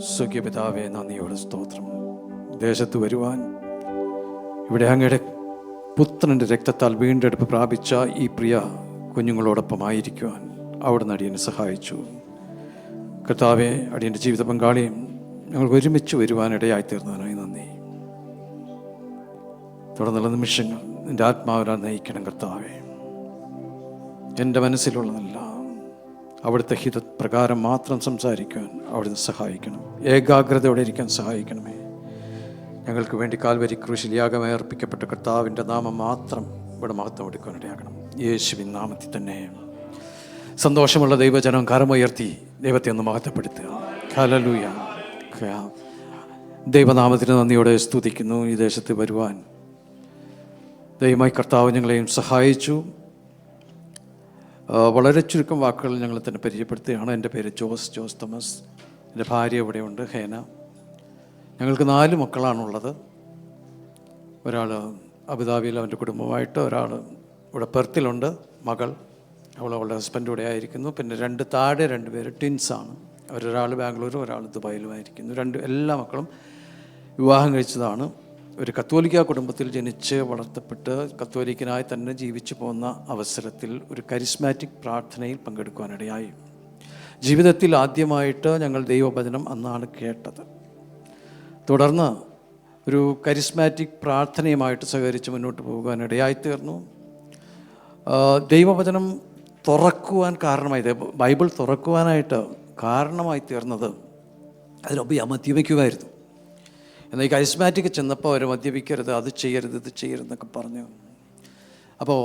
സുഖ്യപിതാവേ, നന്ദിയോടെ സ്തോത്രം. ദേശത്ത് വരുവാൻ ഇവിടെ അങ്ങയുടെ പുത്രൻ്റെ രക്തത്താൽ വീണ്ടെടുപ്പ് പ്രാപിച്ച ഈ പ്രിയ കുഞ്ഞുങ്ങളോടൊപ്പമായിരിക്കുവാൻ അവിടുന്ന് അടിയനെ സഹായിച്ചു. കർത്താവെ, അടിയൻ്റെ ജീവിത പങ്കാളിയും ഞങ്ങൾക്ക് ഒരുമിച്ച് വരുവാനിടയായി തീർന്നതിനായി നന്ദി. തുടർന്നുള്ള നിമിഷങ്ങൾ നിൻ്റെ ആത്മാവിനാൽ നയിക്കണം കർത്താവെ. എൻ്റെ മനസ്സിലുള്ളതല്ല, അവിടുത്തെ ഹിതപ്രകാരം മാത്രം സംസാരിക്കുവാൻ അവിടുന്ന് സഹായിക്കണം. ഏകാഗ്രതയോടെ ഇരിക്കാൻ സഹായിക്കണമേ. ഞങ്ങൾക്ക് വേണ്ടി കാൽവരി ക്രൂശിൽ യാഗമായി അർപ്പിക്കപ്പെട്ട കർത്താവിൻ്റെ നാമം മാത്രം ഇവിടെ മഹത്വം എടുക്കാനിടയാകണം. യേശുവിൻ നാമത്തിൽ തന്നെ. സന്തോഷമുള്ള ദൈവജനം കരമുയർത്തി ദൈവത്തെ ഒന്ന് മഹത്വപ്പെടുത്തുക. ഹല്ലേലൂയ. ദൈവനാമത്തിന് നന്ദിയോടെ സ്തുതിക്കുന്നു. ഈ ദേശത്ത് വരുവാൻ ദൈവമായി കർത്താവ് ഞങ്ങളെയും സഹായിച്ചു. വളരെ ചുരുക്കം വാക്കുകൾ ഞങ്ങൾ തന്നെ പരിചയപ്പെടുത്തുകയാണ്. എൻ്റെ പേര് ജോസ് തോമസ്. എൻ്റെ ഭാര്യ ഇവിടെയുണ്ട്, ഹേന. ഞങ്ങൾക്ക് 4 മക്കളാണുള്ളത്. ഒരാൾ അബുദാബിയിൽ അവൻ്റെ കുടുംബമായിട്ട്, ഒരാൾ ഇവിടെ പെർത്തിലുണ്ട്, മകൾ. അവളുടെ ഹസ്ബൻഡ് ഇവിടെ ആയിരിക്കുന്നു. പിന്നെ 2 താഴെ 2 പേര് ട്വിൻസാണ്. ഒരാൾ ബാംഗ്ലൂരും ഒരാൾ ദുബായിലുമായിരിക്കുന്നു. എല്ലാ മക്കളും വിവാഹം കഴിച്ചതാണ്. ഒരു കത്തോലിക്ക കുടുംബത്തിൽ ജനിച്ച് വളർത്തപ്പെട്ട് കത്തോലിക്കനായി തന്നെ ജീവിച്ചു പോകുന്ന അവസരത്തിൽ ഒരു കരിസ്മാറ്റിക് പ്രാർത്ഥനയിൽ പങ്കെടുക്കുവാനിടയായി. ജീവിതത്തിൽ ആദ്യമായിട്ട് ഞങ്ങൾ ദൈവവചനം അന്നാണ് കേട്ടത്. തുടർന്ന് ഒരു കരിസ്മാറ്റിക് പ്രാർത്ഥനയുമായിട്ട് സഹകരിച്ച് മുന്നോട്ട് പോകുവാനിടയായിത്തീർന്നു. ദൈവവചനം തുറക്കുവാൻ കാരണമായി, ബൈബിൾ തുറക്കുവാനായിട്ട് കാരണമായി തീർന്നത് അതിനൊപ്പം മദ്യപിക്കുമായിരുന്നു. എന്നാൽ ഈ കരിസ്മാറ്റിക് ചെന്നപ്പോൾ അവർ മദ്യപിക്കരുത്, അത് ചെയ്യരുത്, ഇത് ചെയ്യരുതെന്നൊക്കെ പറഞ്ഞു. അപ്പോൾ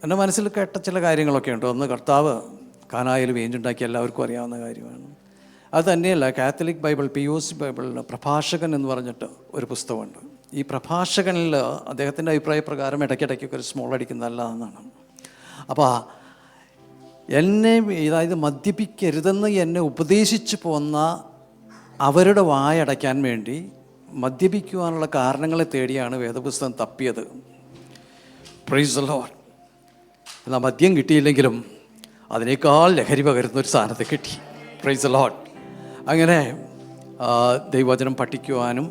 എൻ്റെ മനസ്സിൽ കേട്ട ചില കാര്യങ്ങളൊക്കെ ഉണ്ട്. ഒന്ന്, കർത്താവ് കാനായിൽ വീഞ്ഞുണ്ടാക്കി എല്ലാവർക്കും അറിയാവുന്ന കാര്യമാണ്. അത് തന്നെയല്ല, കാത്തലിക് ബൈബിൾ, POC ബൈബിളിൽ പ്രഭാഷകൻ എന്ന് പറഞ്ഞിട്ട് ഒരു പുസ്തകമുണ്ട്. ഈ പ്രഭാഷകനിൽ അദ്ദേഹത്തിൻ്റെ അഭിപ്രായ പ്രകാരം ഇടയ്ക്കിടയ്ക്കൊക്കെ ഒരു സ്മോൾ അടിക്കുന്നതല്ല എന്നാണ്. അപ്പോൾ എന്നെ, അതായത് മദ്യപിക്കരുതെന്ന് എന്നെ ഉപദേശിച്ചു പോന്ന അവരുടെ വായടയ്ക്കാൻ വേണ്ടി മദ്യപിക്കുവാനുള്ള കാരണങ്ങളെ തേടിയാണ് വേദപുസ്തകം തപ്പിയത്. Price the Lord. എന്നാൽ മദ്യം കിട്ടിയില്ലെങ്കിലും അതിനേക്കാൾ ലഹരി പകരുന്ന ഒരു സാധനത്തെ കിട്ടി. Price the Lord. അങ്ങനെ ദൈവവചനം പഠിക്കുവാനും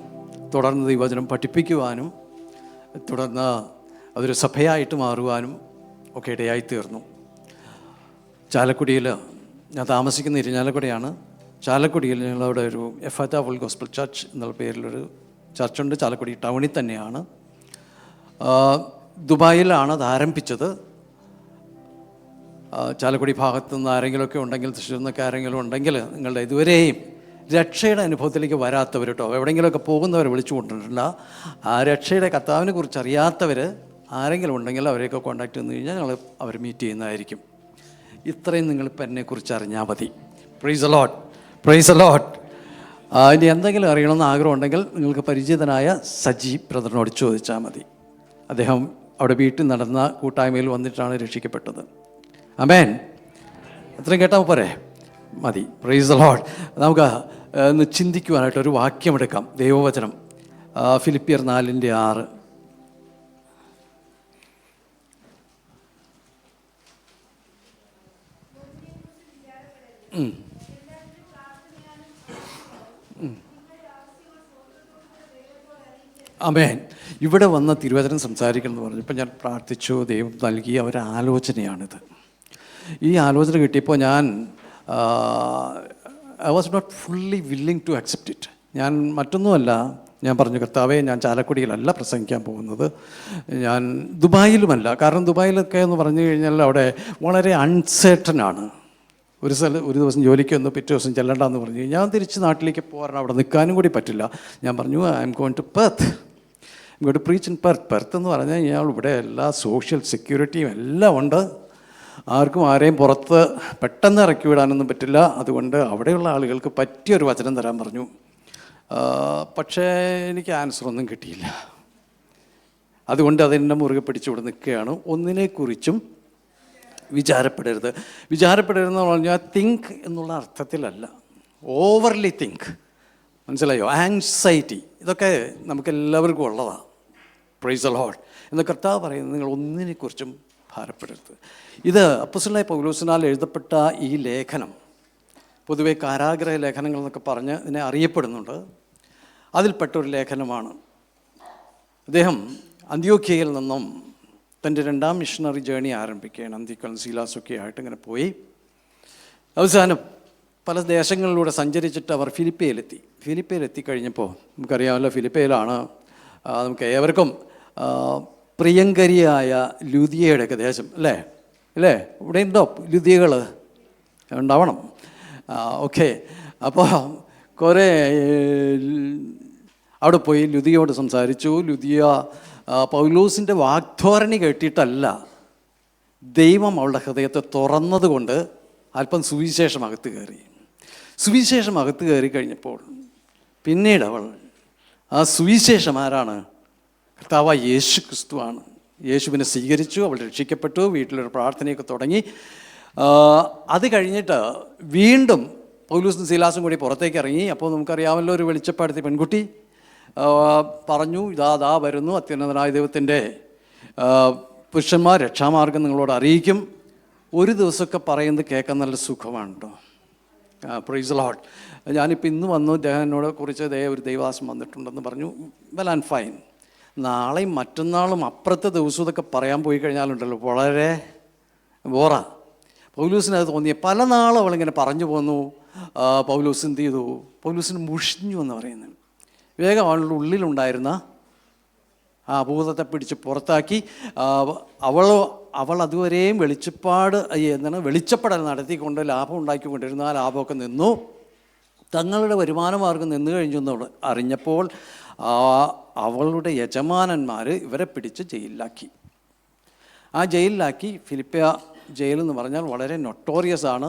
തുടർന്ന് ദൈവവചനം പഠിപ്പിക്കുവാനും തുടർന്ന് അതൊരു സഭയായിട്ട് മാറുവാനും ഒക്കെ ഇടയായിത്തീർന്നു. ചാലക്കുടിയിൽ, ഞാൻ താമസിക്കുന്ന ഇരിഞ്ഞാലക്കുടയാണ്. ചാലക്കുടിയിൽ ഞങ്ങളവിടെ ഒരു എഫാത്ത ഫുൾ ഗോസ്പൽ ചർച്ച് എന്നുള്ള പേരിലൊരു ചർച്ചുണ്ട്. ചാലക്കുടി ടൗണിൽ തന്നെയാണ്. ദുബായിലാണ് അത് ആരംഭിച്ചത്. ചാലക്കുടി ഭാഗത്തു നിന്ന് ആരെങ്കിലുമൊക്കെ ഉണ്ടെങ്കിൽ, തൃശ്ശൂരിൽ നിന്നൊക്കെ ആരെങ്കിലും ഉണ്ടെങ്കിൽ, നിങ്ങളുടെ ഇതുവരെയും രക്ഷയുടെ അനുഭവത്തിലേക്ക് വരാത്തവർ കേട്ടോ, എവിടെയെങ്കിലുമൊക്കെ പോകുന്നവർ വിളിച്ചു കൊണ്ടിട്ടില്ല. ആ രക്ഷയുടെ കർത്താവിനെ കുറിച്ച് അറിയാത്തവർ ആരെങ്കിലും ഉണ്ടെങ്കിൽ അവരെയൊക്കെ കോൺടാക്ട് ചെയ്ത് കഴിഞ്ഞാൽ ഞങ്ങൾ അവർ മീറ്റ് ചെയ്യുന്നതായിരിക്കും. ഇത്രയും നിങ്ങളിപ്പോൾ എന്നെക്കുറിച്ച് അറിഞ്ഞാൽ മതി. Price the Lord. Praise the Lord. ഇനി എന്തെങ്കിലും അറിയണമെന്ന് ആഗ്രഹം ഉണ്ടെങ്കിൽ നിങ്ങൾക്ക് പരിചിതനായ സജി ബ്രദറിനോട് ചോദിച്ചാൽ മതി. അദ്ദേഹം അവിടെ വീട്ടിൽ നടന്ന കൂട്ടായ്മയിൽ വന്നിട്ടാണ് രക്ഷിക്കപ്പെട്ടത്. ആമേൻ. അത്രയും കേട്ടാൽ പോരെ? മതി. Price the Lord. നമുക്ക് ഒന്ന് ചിന്തിക്കുവാനായിട്ട് ഒരു വാക്യമെടുക്കാം. ദൈവവചനം ഫിലിപ്പിയർ 4:6. ആമേൻ. ഇവിടെ വന്ന തിരുവചനം സംസാരിക്കണം എന്ന് പറഞ്ഞപ്പോൾ ഞാൻ പ്രാർത്ഥിച്ചു. ദൈവം നൽകിയ ഒരാലോചനയാണിത്. ഈ ആലോചന കിട്ടിയപ്പോൾ ഞാൻ I was not fully willing to accept it. ഞാൻ മറ്റൊന്നുമല്ല, ഞാൻ പറഞ്ഞു, കർത്താവേ, ഞാൻ ചാലക്കുടിയിലല്ല പ്രസംഗിക്കാൻ പോകുന്നത്, ഞാൻ ദുബായിലുമല്ല. കാരണം ദുബായിലൊക്കെ എന്ന് പറഞ്ഞു കഴിഞ്ഞാൽ അവിടെ വളരെ അൺസേർട്ടനാണ്. ഒരു ദിവസം ജോലിക്ക് വന്ന് പിറ്റേ ദിവസം ചെല്ലണ്ടെന്ന് പറഞ്ഞു. ഞാൻ തിരിച്ച് നാട്ടിലേക്ക് പോകാൻ അവിടെ നിൽക്കാനും കൂടി പറ്റില്ല. ഞാൻ പറഞ്ഞു, I'm going to Perth. I'm going to preach in Perth. Perth എന്ന് പറഞ്ഞു കഴിഞ്ഞാൽ ഇവിടെ എല്ലാ സോഷ്യൽ സെക്യൂരിറ്റിയും എല്ലാം ഉണ്ട്. ആർക്കും ആരെയും പുറത്ത് പെട്ടെന്ന് ഇറക്കി വിടാനൊന്നും പറ്റില്ല. അതുകൊണ്ട് അവിടെയുള്ള ആളുകൾക്ക് പറ്റിയൊരു വചനം തരാൻ പറഞ്ഞു. പക്ഷേ എനിക്ക് ആൻസറൊന്നും കിട്ടിയില്ല. അതുകൊണ്ട് അതെന്നെ മുറുകെ പിടിച്ചിവിടെ നിൽക്കുകയാണ്. ഒന്നിനെക്കുറിച്ചും വിചാരപ്പെടരുതെന്ന് പറഞ്ഞാൽ തിങ്ക് എന്നുള്ള അർത്ഥത്തിലല്ല, ഓവർലി തിങ്ക്. മനസ്സിലായോ? ആങ്സൈറ്റി, ഇതൊക്കെ നമുക്കെല്ലാവർക്കും ഉള്ളതാണ്. Price the Lord. എന്ന് കർത്താവ് പറയുന്നത്, നിങ്ങൾ ഒന്നിനെക്കുറിച്ചും ഭാരപ്പെടരുത്. ഇത് അപ്പോസ്തലനായ പൗലോസിനാൽ എഴുതപ്പെട്ട ഈ ലേഖനം പൊതുവെ കാരാഗ്രഹ ലേഖനങ്ങൾ എന്നൊക്കെ പറഞ്ഞ് ഇതിനെ അറിയപ്പെടുന്നുണ്ട്. അതിൽപ്പെട്ടൊരു ലേഖനമാണ്. അദ്ദേഹം അന്ത്യോക്യയിൽ നിന്നും തൻ്റെ 2ാം മിഷണറി ജേണി ആരംഭിക്കുകയാണ്. അന്തിക്കോസും സീലാസൊക്കെ ആയിട്ട് ഇങ്ങനെ പോയി അവസാനം പല ദേശങ്ങളിലൂടെ സഞ്ചരിച്ചിട്ട് അവർ ഫിലിപ്പയിലെത്തി കഴിഞ്ഞപ്പോൾ, നമുക്കറിയാമല്ലോ ഫിലിപ്പയിലാണ് നമുക്ക് ഏവർക്കും പ്രിയങ്കരിയായ ലുദിയയുടെയൊക്കെ ദേശം അല്ലേ? ഇവിടെ ഉണ്ടോ ലുദിയകൾ? ഉണ്ടാവണം. ഓക്കെ. അപ്പോൾ കുറേ അവിടെ പോയി ലുദിയയോട് സംസാരിച്ചു. ലുദിയ പൗലോസിൻ്റെ വാഗ്ധോരണി കേട്ടിട്ടല്ല, ദൈവം അവളുടെ ഹൃദയത്തെ തുറന്നതുകൊണ്ട് അല്പം സുവിശേഷം അകത്ത് കയറി കഴിഞ്ഞപ്പോൾ പിന്നീട് അവൾ ആ സുവിശേഷം ആരാണ്? കർത്താവായ യേശു ക്രിസ്തുവാണ്. യേശുവിനെ സ്വീകരിച്ചു, അവൾ രക്ഷിക്കപ്പെട്ടു, വീട്ടിലൊരു പ്രാർത്ഥനയൊക്കെ തുടങ്ങി. അത് കഴിഞ്ഞിട്ട് വീണ്ടും പൗലോസും സീലാസും കൂടി പുറത്തേക്ക് ഇറങ്ങി. അപ്പോൾ നമുക്കറിയാമല്ലോ, ഒരു വെളിച്ചപ്പാടത്തെ പെൺകുട്ടി പറഞ്ഞു, ഇതാ വരുന്നു അത്യുന്നതനായ ദൈവത്തിൻ്റെ പുരുഷന്മാർ രക്ഷാമാർഗം നിങ്ങളോട് അറിയിക്കും. ഒരു ദിവസമൊക്കെ പറയുന്നത് കേൾക്കാൻ നല്ല സുഖമാണ് കേട്ടോ. Price the Lord. ഞാനിപ്പോൾ ഇന്ന് വന്നു, എന്നോട് കുറിച്ച് ഒരു ദൈവദാസൻ വന്നിട്ടുണ്ടെന്ന് പറഞ്ഞു. Well and fine. നാളെയും മറ്റന്നാളും അപ്പുറത്തെ ദിവസവും ഇതൊക്കെ പറയാൻ പോയി കഴിഞ്ഞാലുണ്ടല്ലോ വളരെ ബോറാ. പൗലൂസിനത് തോന്നിയ പല നാളും അവളിങ്ങനെ പറഞ്ഞു പോന്നു. പൗലൂസ് എന്ത് ചെയ്തു? പൗലൂസിന് മുഷിഞ്ഞു എന്ന് പറയുന്നത്. വേഗം അവളുടെ ഉള്ളിലുണ്ടായിരുന്ന ആ ഭൂതത്തെ പിടിച്ച് പുറത്താക്കി. അവൾ അതുവരെയും വെളിച്ചപ്പെടൽ നടത്തിക്കൊണ്ട് ലാഭം ഉണ്ടാക്കിക്കൊണ്ടിരുന്ന ആ ലാഭമൊക്കെ നിന്നു. തങ്ങളുടെ വരുമാന മാർഗം നിന്നു കഴിഞ്ഞു അറിഞ്ഞപ്പോൾ അവളുടെ യജമാനന്മാർ ഇവരെ പിടിച്ച് ജയിലിലാക്കി. ഫിലിപ്പിയ ജയിലെന്ന് പറഞ്ഞാൽ വളരെ നൊട്ടോറിയസ് ആണ്.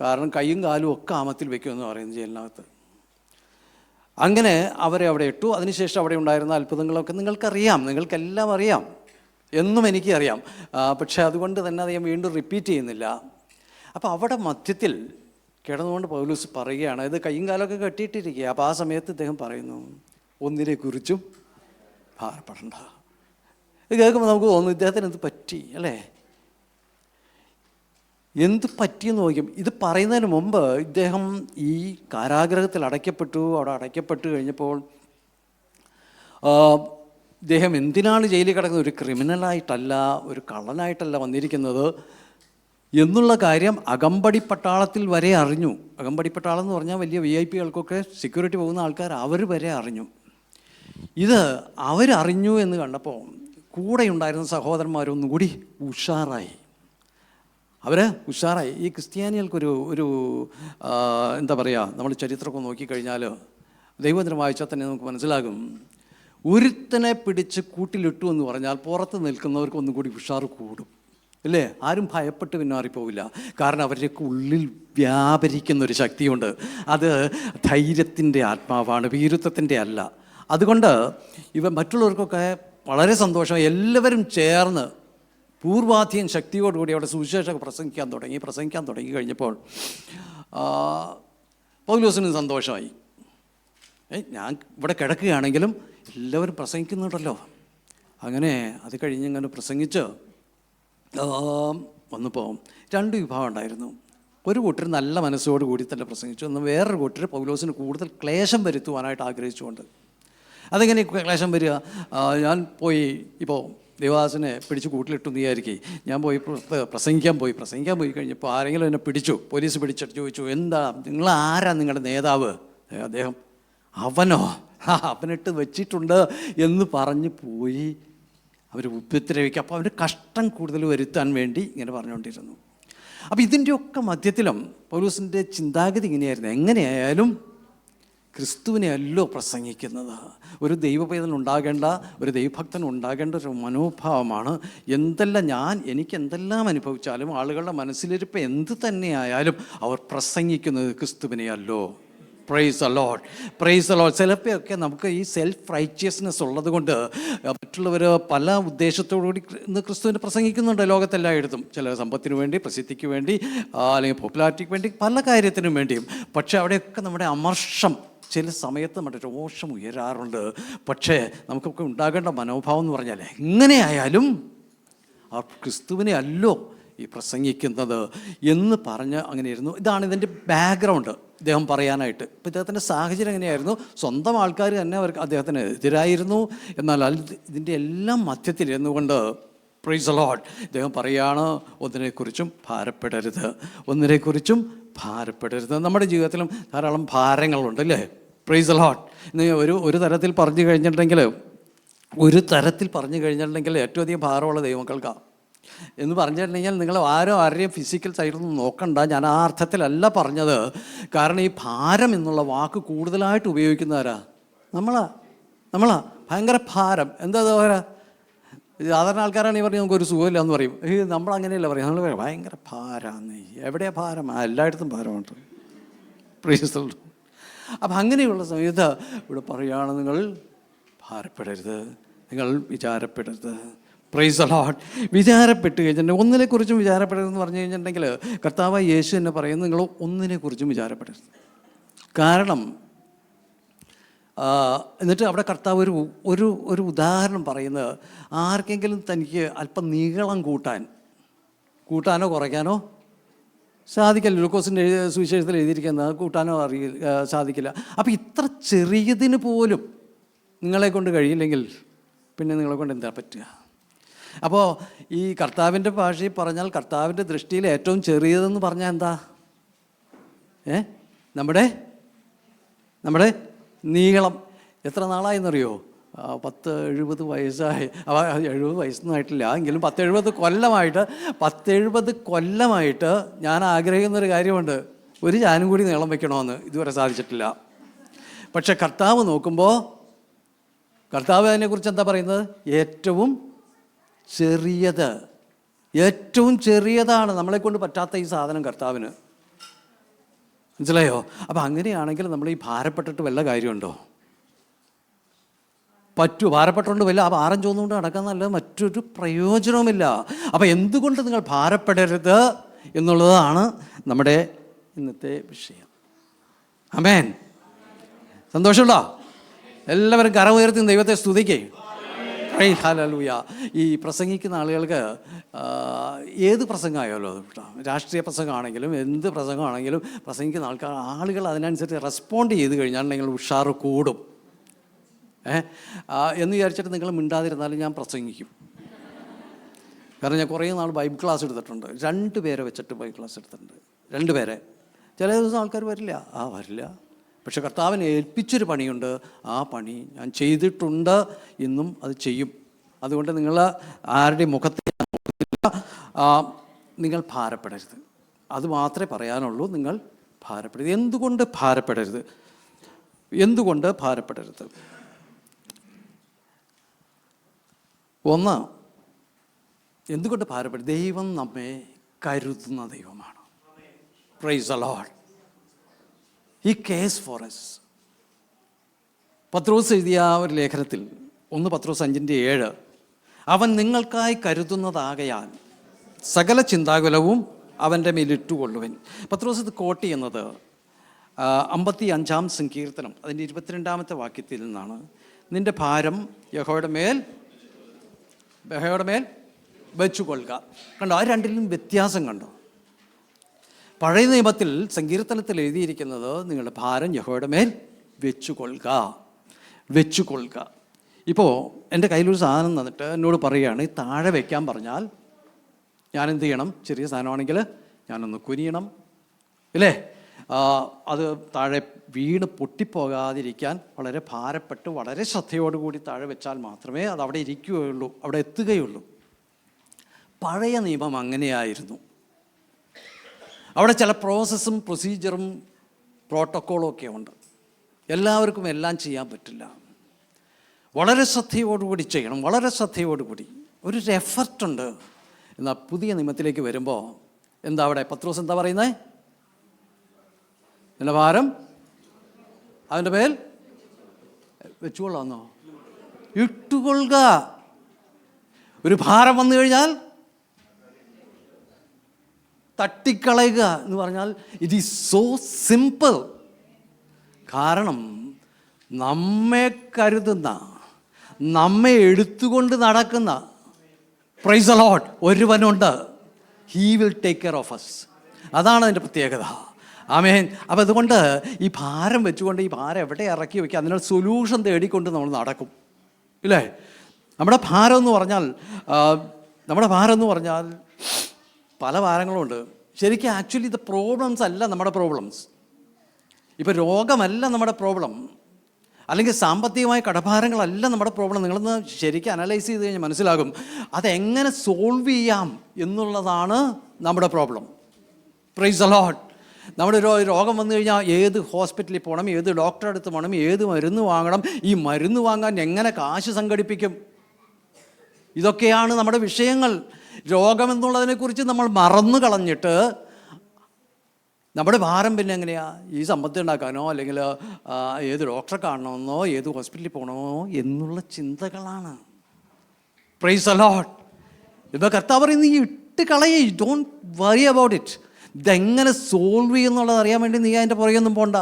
കാരണം കൈയും കാലും ഒക്കെ ആമത്തിൽ വെക്കുമെന്ന് പറയുന്നു ജയിലിനകത്ത്. അങ്ങനെ അവരെ അവിടെ ഇട്ടു. അതിനുശേഷം അവിടെ ഉണ്ടായിരുന്ന അത്ഭുതങ്ങളൊക്കെ നിങ്ങൾക്കെല്ലാം അറിയാം, എന്നും എനിക്കറിയാം. പക്ഷേ അതുകൊണ്ട് തന്നെ അത് ഞാൻ വീണ്ടും റിപ്പീറ്റ് ചെയ്യുന്നില്ല. അപ്പോൾ അവിടെ മധ്യത്തിൽ കിടന്നുകൊണ്ട് പൗലോസ് പറയുകയാണ്, ഇത് കൈയും കാലമൊക്കെ കെട്ടിയിട്ടിരിക്കുക. അപ്പോൾ ആ സമയത്ത് ഇദ്ദേഹം പറയുന്നു, ഒന്നിനെക്കുറിച്ചും ഭാരപ്പെടണ്ട. ഇത് കേൾക്കുമ്പോൾ നമുക്ക് തോന്നുന്നു ഇദ്ദേഹത്തിന് എന്ത് പറ്റി അല്ലേ? എന്ത് പറ്റിയെന്ന് നോക്കും. ഇത് പറയുന്നതിന് മുമ്പ് ഇദ്ദേഹം ഈ കാരാഗ്രഹത്തിൽ അവിടെ അടയ്ക്കപ്പെട്ടു കഴിഞ്ഞപ്പോൾ ഇദ്ദേഹം എന്തിനാണ് ജയിലിൽ കിടക്കുന്നത്? ഒരു ക്രിമിനലായിട്ടല്ല, ഒരു കള്ളനായിട്ടല്ല വന്നിരിക്കുന്നത് എന്നുള്ള കാര്യം അകമ്പടി പട്ടാളത്തിൽ വരെ അറിഞ്ഞു. അകമ്പടി പട്ടാളം എന്ന് പറഞ്ഞാൽ വലിയ VIP-കൾക്കൊക്കെ സെക്യൂരിറ്റി പോകുന്ന ആൾക്കാർ, അവർ വരെ അറിഞ്ഞു. ഇത് അവരറിഞ്ഞു എന്ന് കണ്ടപ്പോൾ കൂടെ ഉണ്ടായിരുന്ന സഹോദരന്മാരൊന്നുകൂടി ഉഷാറായി. ഈ ക്രിസ്ത്യാനികൾക്കൊരു എന്താ പറയുക, നമ്മൾ ചരിത്രമൊക്കെ നോക്കിക്കഴിഞ്ഞാൽ ദൈവവചനം വായിച്ചാൽ തന്നെ നമുക്ക് മനസ്സിലാകും. ഒരുത്തനെ പിടിച്ച് കൂട്ടിലിട്ടു എന്ന് പറഞ്ഞാൽ പുറത്ത് നിൽക്കുന്നവർക്ക് ഒന്നും കൂടി ഉഷാറ് കൂടും അല്ലേ? ആരും ഭയപ്പെട്ട് പിന്മാറിപ്പോവില്ല. കാരണം അവരുടെയൊക്കെ ഉള്ളിൽ വ്യാപരിക്കുന്നൊരു ശക്തിയുണ്ട്. അത് ധൈര്യത്തിൻ്റെ ആത്മാവാണ്, വീരത്വത്തിൻ്റെ അല്ല. അതുകൊണ്ട് മറ്റുള്ളവർക്കൊക്കെ വളരെ സന്തോഷം. എല്ലാവരും ചേർന്ന് പൂർവാധികം ശക്തിയോടുകൂടി അവിടെ സുവിശേഷം പ്രസംഗിക്കാൻ തുടങ്ങി കഴിഞ്ഞപ്പോൾ പൗലോസിനും സന്തോഷമായി. ഞാൻ ഇവിടെ കിടക്കുകയാണെങ്കിലും എല്ലാവരും പ്രസംഗിക്കുന്നുണ്ടല്ലോ. അങ്ങനെ അത് കഴിഞ്ഞിങ്ങനെ പ്രസംഗിച്ച് വന്നപ്പോൾ 2 വിഭാഗം ഉണ്ടായിരുന്നു. ഒരു കൂട്ടർ നല്ല മനസ്സോടുകൂടി തന്നെ പ്രസംഗിച്ചു. എന്നാൽ വേറൊരു കൂട്ടർ പൗലോസിന് കൂടുതൽ ക്ലേശം വരുത്തുവാനായിട്ട് ആഗ്രഹിച്ചുകൊണ്ട്. അതെങ്ങനെ ക്ലേശം വരിക? ഞാൻ പോയി ഇപ്പോൾ ദേവദാസനെ പിടിച്ച് കൂട്ടിലിട്ടു വിചാരിക്കേ, ഞാൻ പോയി പ്രസംഗിക്കാൻ പോയി കഴിഞ്ഞപ്പോൾ ആരെങ്കിലും എന്നെ പിടിച്ചു, പോലീസ് പിടിച്ചിട്ട് ചോദിച്ചു, എന്താ നിങ്ങളാരാ നിങ്ങളുടെ നേതാവ്? അദ്ദേഹം അവനിട്ട് വെച്ചിട്ടുണ്ട് എന്ന് പറഞ്ഞ് പോയി അവർ ഉപദ്രവിക്കുക. അപ്പോൾ അവന് കഷ്ടം കൂടുതൽ വരുത്താൻ വേണ്ടി ഇങ്ങനെ പറഞ്ഞുകൊണ്ടിരുന്നു. അപ്പോൾ ഇതിൻ്റെയൊക്കെ മധ്യത്തിലും പൗലോസിൻ്റെ ചിന്താഗതി ഇങ്ങനെയായിരുന്നു, എങ്ങനെയായാലും ക്രിസ്തുവിനെയല്ലോ പ്രസംഗിക്കുന്നത്. ഒരു ദൈവപൈതലുണ്ടാകേണ്ട, ഒരു ദൈവഭക്തനുണ്ടാകേണ്ട ഒരു മനോഭാവമാണ്. എനിക്ക് എന്തെല്ലാം അനുഭവിച്ചാലും ആളുകളുടെ മനസ്സിലിരിപ്പ് എന്ത് തന്നെയായാലും അവർ പ്രസംഗിക്കുന്നത് ക്രിസ്തുവിനെയല്ലോ. Praise the Lord, praise the Lord. ചിലപ്പോഴൊക്കെ നമുക്ക് ഈ സെൽഫ് റൈച്ചിയസ്നെസ് ഉള്ളത് കൊണ്ട് മറ്റുള്ളവർ പല ഉദ്ദേശത്തോടുകൂടി ഇന്ന് ക്രിസ്തുവിനെ പ്രസംഗിക്കുന്നുണ്ട് ലോകത്തെല്ലായിടത്തും. ചില സമ്പത്തിന് വേണ്ടി, പ്രസിദ്ധിക്ക് വേണ്ടി, അല്ലെങ്കിൽ പോപ്പുലാരിറ്റിക്ക് വേണ്ടി, പല കാര്യത്തിനും വേണ്ടിയും. പക്ഷേ അവിടെയൊക്കെ നമ്മുടെ അമർഷം, ചില സമയത്ത് നമ്മുടെ രോഷം ഉയരാറുണ്ട്. പക്ഷേ നമുക്കൊക്കെ ഉണ്ടാകേണ്ട മനോഭാവം എന്ന് പറഞ്ഞാൽ എങ്ങനെയായാലും ആ ക്രിസ്തുവിനെ അല്ലോ ഈ പ്രസംഗിക്കുന്നത് എന്ന് പറഞ്ഞ് അങ്ങനെ ഇരുന്നു. ഇതാണ് ഇതിൻ്റെ ബാക്ക്ഗ്രൗണ്ട് ഇദ്ദേഹം പറയാനായിട്ട്. ഇപ്പം ഇദ്ദേഹത്തിൻ്റെ സാഹചര്യം എങ്ങനെയായിരുന്നു? സ്വന്തം ആൾക്കാർ തന്നെ അവർക്ക് അദ്ദേഹത്തിന് എതിരായിരുന്നു. എന്നാൽ ഇതിൻ്റെ എല്ലാം മധ്യത്തിലിരുന്നു കൊണ്ട് പ്രൈസ് ദി ലോർഡ് ഇദ്ദേഹം പറയുകയാണ്, ഒന്നിനെക്കുറിച്ചും ഭാരപ്പെടരുത്, ഒന്നിനെക്കുറിച്ചും ഭാരപ്പെടരുത്. നമ്മുടെ ജീവിതത്തിലും ധാരാളം ഭാരങ്ങളുണ്ട് അല്ലേ? Price the Lord. ഇന്ന് ഒരു തരത്തിൽ പറഞ്ഞു കഴിഞ്ഞിട്ടുണ്ടെങ്കിൽ ഏറ്റവും അധികം ഭാരമുള്ള ദൈവമക്കൾക്കാണ് എന്ന് പറഞ്ഞിട്ടുണ്ടെങ്കിൽ നിങ്ങൾ ആരെയും ഫിസിക്കൽ സൈഡൊന്നും നോക്കണ്ട. ഞാൻ ആ അർത്ഥത്തിലല്ല പറഞ്ഞത്. കാരണം ഈ ഭാരം എന്നുള്ള വാക്ക് കൂടുതലായിട്ട് ഉപയോഗിക്കുന്നവരാ നമ്മളാ ഭയങ്കര ഭാരം. എന്താ പറയാ? സാധാരണ ആൾക്കാരാണ് ഈ പറഞ്ഞ് നമുക്കൊരു സുഖമില്ല എന്ന് പറയും. നമ്മളങ്ങനെയല്ല പറയും. നമ്മൾ പറയും ഭയങ്കര ഭാരമാണ്. എവിടെയാ ഭാരം? എല്ലായിടത്തും ഭാരമുണ്ട്. Price the Lord. അപ്പം അങ്ങനെയുള്ള സമയത്ത് ഇവിടെ പറയുകയാണ്, നിങ്ങൾ ഭാരപ്പെടരുത്, നിങ്ങൾ വിചാരപ്പെടരുത്. Praise the Lord. വിചാരപ്പെട്ട് കഴിഞ്ഞിട്ടുണ്ടെങ്കിൽ ഒന്നിനെക്കുറിച്ചും വിചാരപ്പെടരുതെന്ന് പറഞ്ഞു കഴിഞ്ഞിട്ടുണ്ടെങ്കിൽ കർത്താവായ യേശു തന്നെ പറയുന്നത്, നിങ്ങൾ ഒന്നിനെക്കുറിച്ചും വിചാരപ്പെടരുത്. കാരണം എന്നിട്ട് അവിടെ കർത്താവ് ഒരു ഉദാഹരണം പറയുന്നത്, ആർക്കെങ്കിലും തനിക്ക് അല്പം നീളം കൂട്ടാനോ കുറയ്ക്കാനോ സാധിക്കില്ല. ലൂക്കോസിൻ്റെ സുവിശേഷത്തിൽ എഴുതിയിരിക്കുന്നത് കൂട്ടാനോ സാധിക്കില്ല. അപ്പോൾ ഇത്ര ചെറിയതിന് പോലും നിങ്ങളെ കൊണ്ട് കഴിയില്ലെങ്കിൽ പിന്നെ നിങ്ങളെ കൊണ്ട് എന്താ പറ്റുക? അപ്പോൾ ഈ കർത്താവിൻ്റെ ഭാഷയിൽ പറഞ്ഞാൽ, കർത്താവിൻ്റെ ദൃഷ്ടിയിൽ ഏറ്റവും ചെറിയതെന്ന് പറഞ്ഞാൽ എന്താ? നമ്മുടെ നീളം. എത്ര നാളായെന്നറിയോ? 70 വയസ്സായി. 70 വയസ്സൊന്നും ആയിട്ടില്ല, എങ്കിലും 70 കൊല്ലമായിട്ട് ഞാൻ ആഗ്രഹിക്കുന്നൊരു കാര്യമുണ്ട്, ഒരു ചാനും കൂടി നീളം വയ്ക്കണമെന്ന്. ഇതുവരെ സാധിച്ചിട്ടില്ല. പക്ഷെ കർത്താവ് നോക്കുമ്പോൾ കർത്താവ് അതിനെക്കുറിച്ച് എന്താ പറയുന്നത്? ഏറ്റവും ചെറിയതാണ്. നമ്മളെക്കൊണ്ട് പറ്റാത്ത ഈ സാധനം കർത്താവിന്. മനസ്സിലായോ? അപ്പം അങ്ങനെയാണെങ്കിൽ നമ്മൾ ഈ ഭാരപ്പെട്ടിട്ട് വല്ല കാര്യമുണ്ടോ? ഭാരപ്പെട്ടുകൊണ്ട് വല്ല ആ ഭാരം ചോന്നുകൊണ്ട് നടക്കാന്നല്ല മറ്റൊരു പ്രയോജനവുമില്ല. അപ്പം എന്തുകൊണ്ട് നിങ്ങൾ ഭാരപ്പെടരുത് എന്നുള്ളതാണ് നമ്മുടെ ഇന്നത്തെ വിഷയം. ആമേൻ. സന്തോഷമുണ്ടോ? എല്ലാവരും കരമുയർത്തി ദൈവത്തെ സ്തുതിക്കേ. ഹല്ലേലൂയ. ഈ പ്രസംഗിക്കുന്ന ആളുകൾക്ക് ഏത് പ്രസംഗമായാലോ, രാഷ്ട്രീയ പ്രസംഗമാണെങ്കിലും എന്ത് പ്രസംഗമാണെങ്കിലും പ്രസംഗിക്കുന്ന ആളുകൾ അതിനനുസരിച്ച് റെസ്പോണ്ട് ചെയ്ത് കഴിഞ്ഞാൽ ഉഷാറ് കൂടും. എന്ന് വിചാരിച്ചിട്ട് നിങ്ങൾ മിണ്ടാതിരുന്നാലും ഞാൻ പ്രസംഗിക്കും. കാരണം ഞാൻ കുറേ നാൾ ബൈബിൾ ക്ലാസ് എടുത്തിട്ടുണ്ട്. 2 പേരെ വെച്ചിട്ട് ബൈബിൾ ക്ലാസ് എടുത്തിട്ടുണ്ട്. 2 പേരെ. ചില ദിവസം ആൾക്കാർ വരില്ല. പക്ഷെ കർത്താവിനെ ഏൽപ്പിച്ചൊരു പണിയുണ്ട്. ആ പണി ഞാൻ ചെയ്തിട്ടുണ്ട്, ഇന്നും അത് ചെയ്യും. അതുകൊണ്ട് നിങ്ങൾ ആരുടെയും മുഖത്ത് നിങ്ങൾ ഭാരപ്പെടരുത്. അത് മാത്രമേ പറയാനുള്ളൂ. നിങ്ങൾ ഭാരപ്പെടരുത്. എന്തുകൊണ്ട് ഭാരപ്പെടരുത്? ഒന്ന്, എന്തുകൊണ്ട് ഭാരപ്പെടരുത്? ദൈവം നമ്മെ കരുതുന്ന ദൈവമാണ്. Price the Lord. He cares for us. പത്രോസ് എഴുതിയ ഒരു ലേഖനത്തിൽ 1 പത്രോസ് 5:7, അവൻ നിങ്ങൾക്കായി കരുതുന്നതാകയാൽ സകല ചിന്താകുലവും അവൻ്റെ മേലിട്ടുകൊള്ളുവൻ. പത്രോസ് ഇത് കോട്ട് ചെയ്യുന്നത് 55-ാം സങ്കീർത്തനം അതിൻ്റെ 22-ാമത്തെ വാക്യത്തിൽ നിന്നാണ്. നിൻ്റെ ഭാരം യഹോവയുടെ മേൽ വെച്ചുകൊള്ളുക. കണ്ടോ? ആ രണ്ടിലും വ്യത്യാസം കണ്ടോ? പഴയ നിയമത്തിൽ സങ്കീർത്തനത്തിൽ എഴുതിയിരിക്കുന്നത്, നിങ്ങളുടെ ഭാരം യഹോവയുടെ മേൽ വെച്ചുകൊള്ളുക. ഇപ്പോൾ എൻ്റെ കയ്യിലൊരു സാധനം തന്നിട്ട് എന്നോട് പറയുകയാണ്, ഈ താഴെ വയ്ക്കാൻ പറഞ്ഞാൽ ഞാൻ എന്ത് ചെയ്യണം? ചെറിയ സാധനമാണെങ്കിൽ ഞാനൊന്ന് കുനിയണം, ഇല്ലേ? അത് താഴെ വീണ് പൊട്ടിപ്പോകാതിരിക്കാൻ വളരെ ഭാരപ്പെട്ട് വളരെ ശ്രദ്ധയോടുകൂടി താഴെ വെച്ചാൽ മാത്രമേ അത് അവിടെ ഇരിക്കുകയുള്ളൂ, അവിടെ എത്തുകയുള്ളൂ. പഴയ നിയമം അങ്ങനെയായിരുന്നു. അവിടെ ചില പ്രോസസ്സും പ്രൊസീജിയറും പ്രോട്ടോക്കോളും ഒക്കെ ഉണ്ട്. എല്ലാവർക്കും എല്ലാം ചെയ്യാൻ പറ്റില്ല. വളരെ ശ്രദ്ധയോടുകൂടി ചെയ്യണം, വളരെ ശ്രദ്ധയോടുകൂടി. ഒരു എഫർട്ടുണ്ട്. എന്നാൽ പുതിയ നിയമത്തിലേക്ക് വരുമ്പോൾ എന്താ അവിടെ പത്രോസ് എന്താ പറയുന്നത്? നിന്റെ ഭാരം അതിൻ്റെ മേൽ വെച്ചുകൊള്ളാന്നോ? ഇട്ടുകൊള്ളുക. ഒരു ഭാരം വന്നു കഴിഞ്ഞാൽ തട്ടിക്കളയുക എന്ന് പറഞ്ഞാൽ ഇറ്റ് ഈസ് സോ സിമ്പിൾ. കാരണം നമ്മെ കരുതുന്ന, നമ്മെ എടുത്തുകൊണ്ട് നടക്കുന്ന, പ്രൈസ് ദി ലോർഡ്, ഒരുവനുണ്ട്. He will take care of us. അതാണ് അതിൻ്റെ പ്രത്യേകത. ആമേൻ. അപ്പം അതുകൊണ്ട് ഈ ഭാരം വെച്ചുകൊണ്ട് ഈ ഭാരം എവിടെ ഇറക്കി വയ്ക്കുക, അതിനുള്ള സൊല്യൂഷൻ തേടിക്കൊണ്ട് നമ്മൾ നടക്കും, ഇല്ലേ? നമ്മുടെ ഭാരം എന്ന് പറഞ്ഞാൽ പല ഭാരങ്ങളുണ്ട്. ശരിക്കും ആക്ച്വലി ഇത് പ്രോബ്ലംസ് അല്ല നമ്മുടെ പ്രോബ്ലംസ്. ഇപ്പോൾ രോഗമല്ല നമ്മുടെ പ്രോബ്ലം, അല്ലെങ്കിൽ സാമ്പത്തികമായ കടഭാരങ്ങളല്ല നമ്മുടെ പ്രോബ്ലം. നിങ്ങളൊന്ന് ശരിക്കും അനലൈസ് ചെയ്ത് കഴിഞ്ഞാൽ മനസ്സിലാകും അതെങ്ങനെ സോൾവ് ചെയ്യാം എന്നുള്ളതാണ് നമ്മുടെ പ്രോബ്ലം. Price the Lord. നമ്മുടെ രോഗം വന്നു കഴിഞ്ഞാൽ ഏത് ഹോസ്പിറ്റലിൽ പോകണം, ഏത് ഡോക്ടറെ അടുത്ത് പോകണം, ഏത് മരുന്ന് വാങ്ങണം, ഈ മരുന്ന് വാങ്ങാൻ എങ്ങനെ കാശ് സംഘടിപ്പിക്കും, ഇതൊക്കെയാണ് നമ്മുടെ വിഷയങ്ങൾ. രോഗമെന്നുള്ളതിനെക്കുറിച്ച് നമ്മൾ മറന്നു കളഞ്ഞിട്ട് നമ്മുടെ ഭാരം പിന്നെ എങ്ങനെയാണ് ഈ സമ്പത്ത് ഉണ്ടാക്കാനോ അല്ലെങ്കിൽ ഏത് ഡോക്ടറെ കാണണമെന്നോ ഏത് ഹോസ്പിറ്റലിൽ പോകണമോ എന്നുള്ള ചിന്തകളാണ്. Price the Lord. ഇപ്പോൾ കർത്താവ് പറയുന്നത് നീ ഇട്ട് കളയേ, ഡോണ്ട് വറി അബൌട്ട് ഇറ്റ്. ഇതെങ്ങനെ സോൾവ് ചെയ്യുന്നുള്ളത് അറിയാൻ വേണ്ടി നീ അതിൻ്റെ പുറകെയൊന്നും പോണ്ട.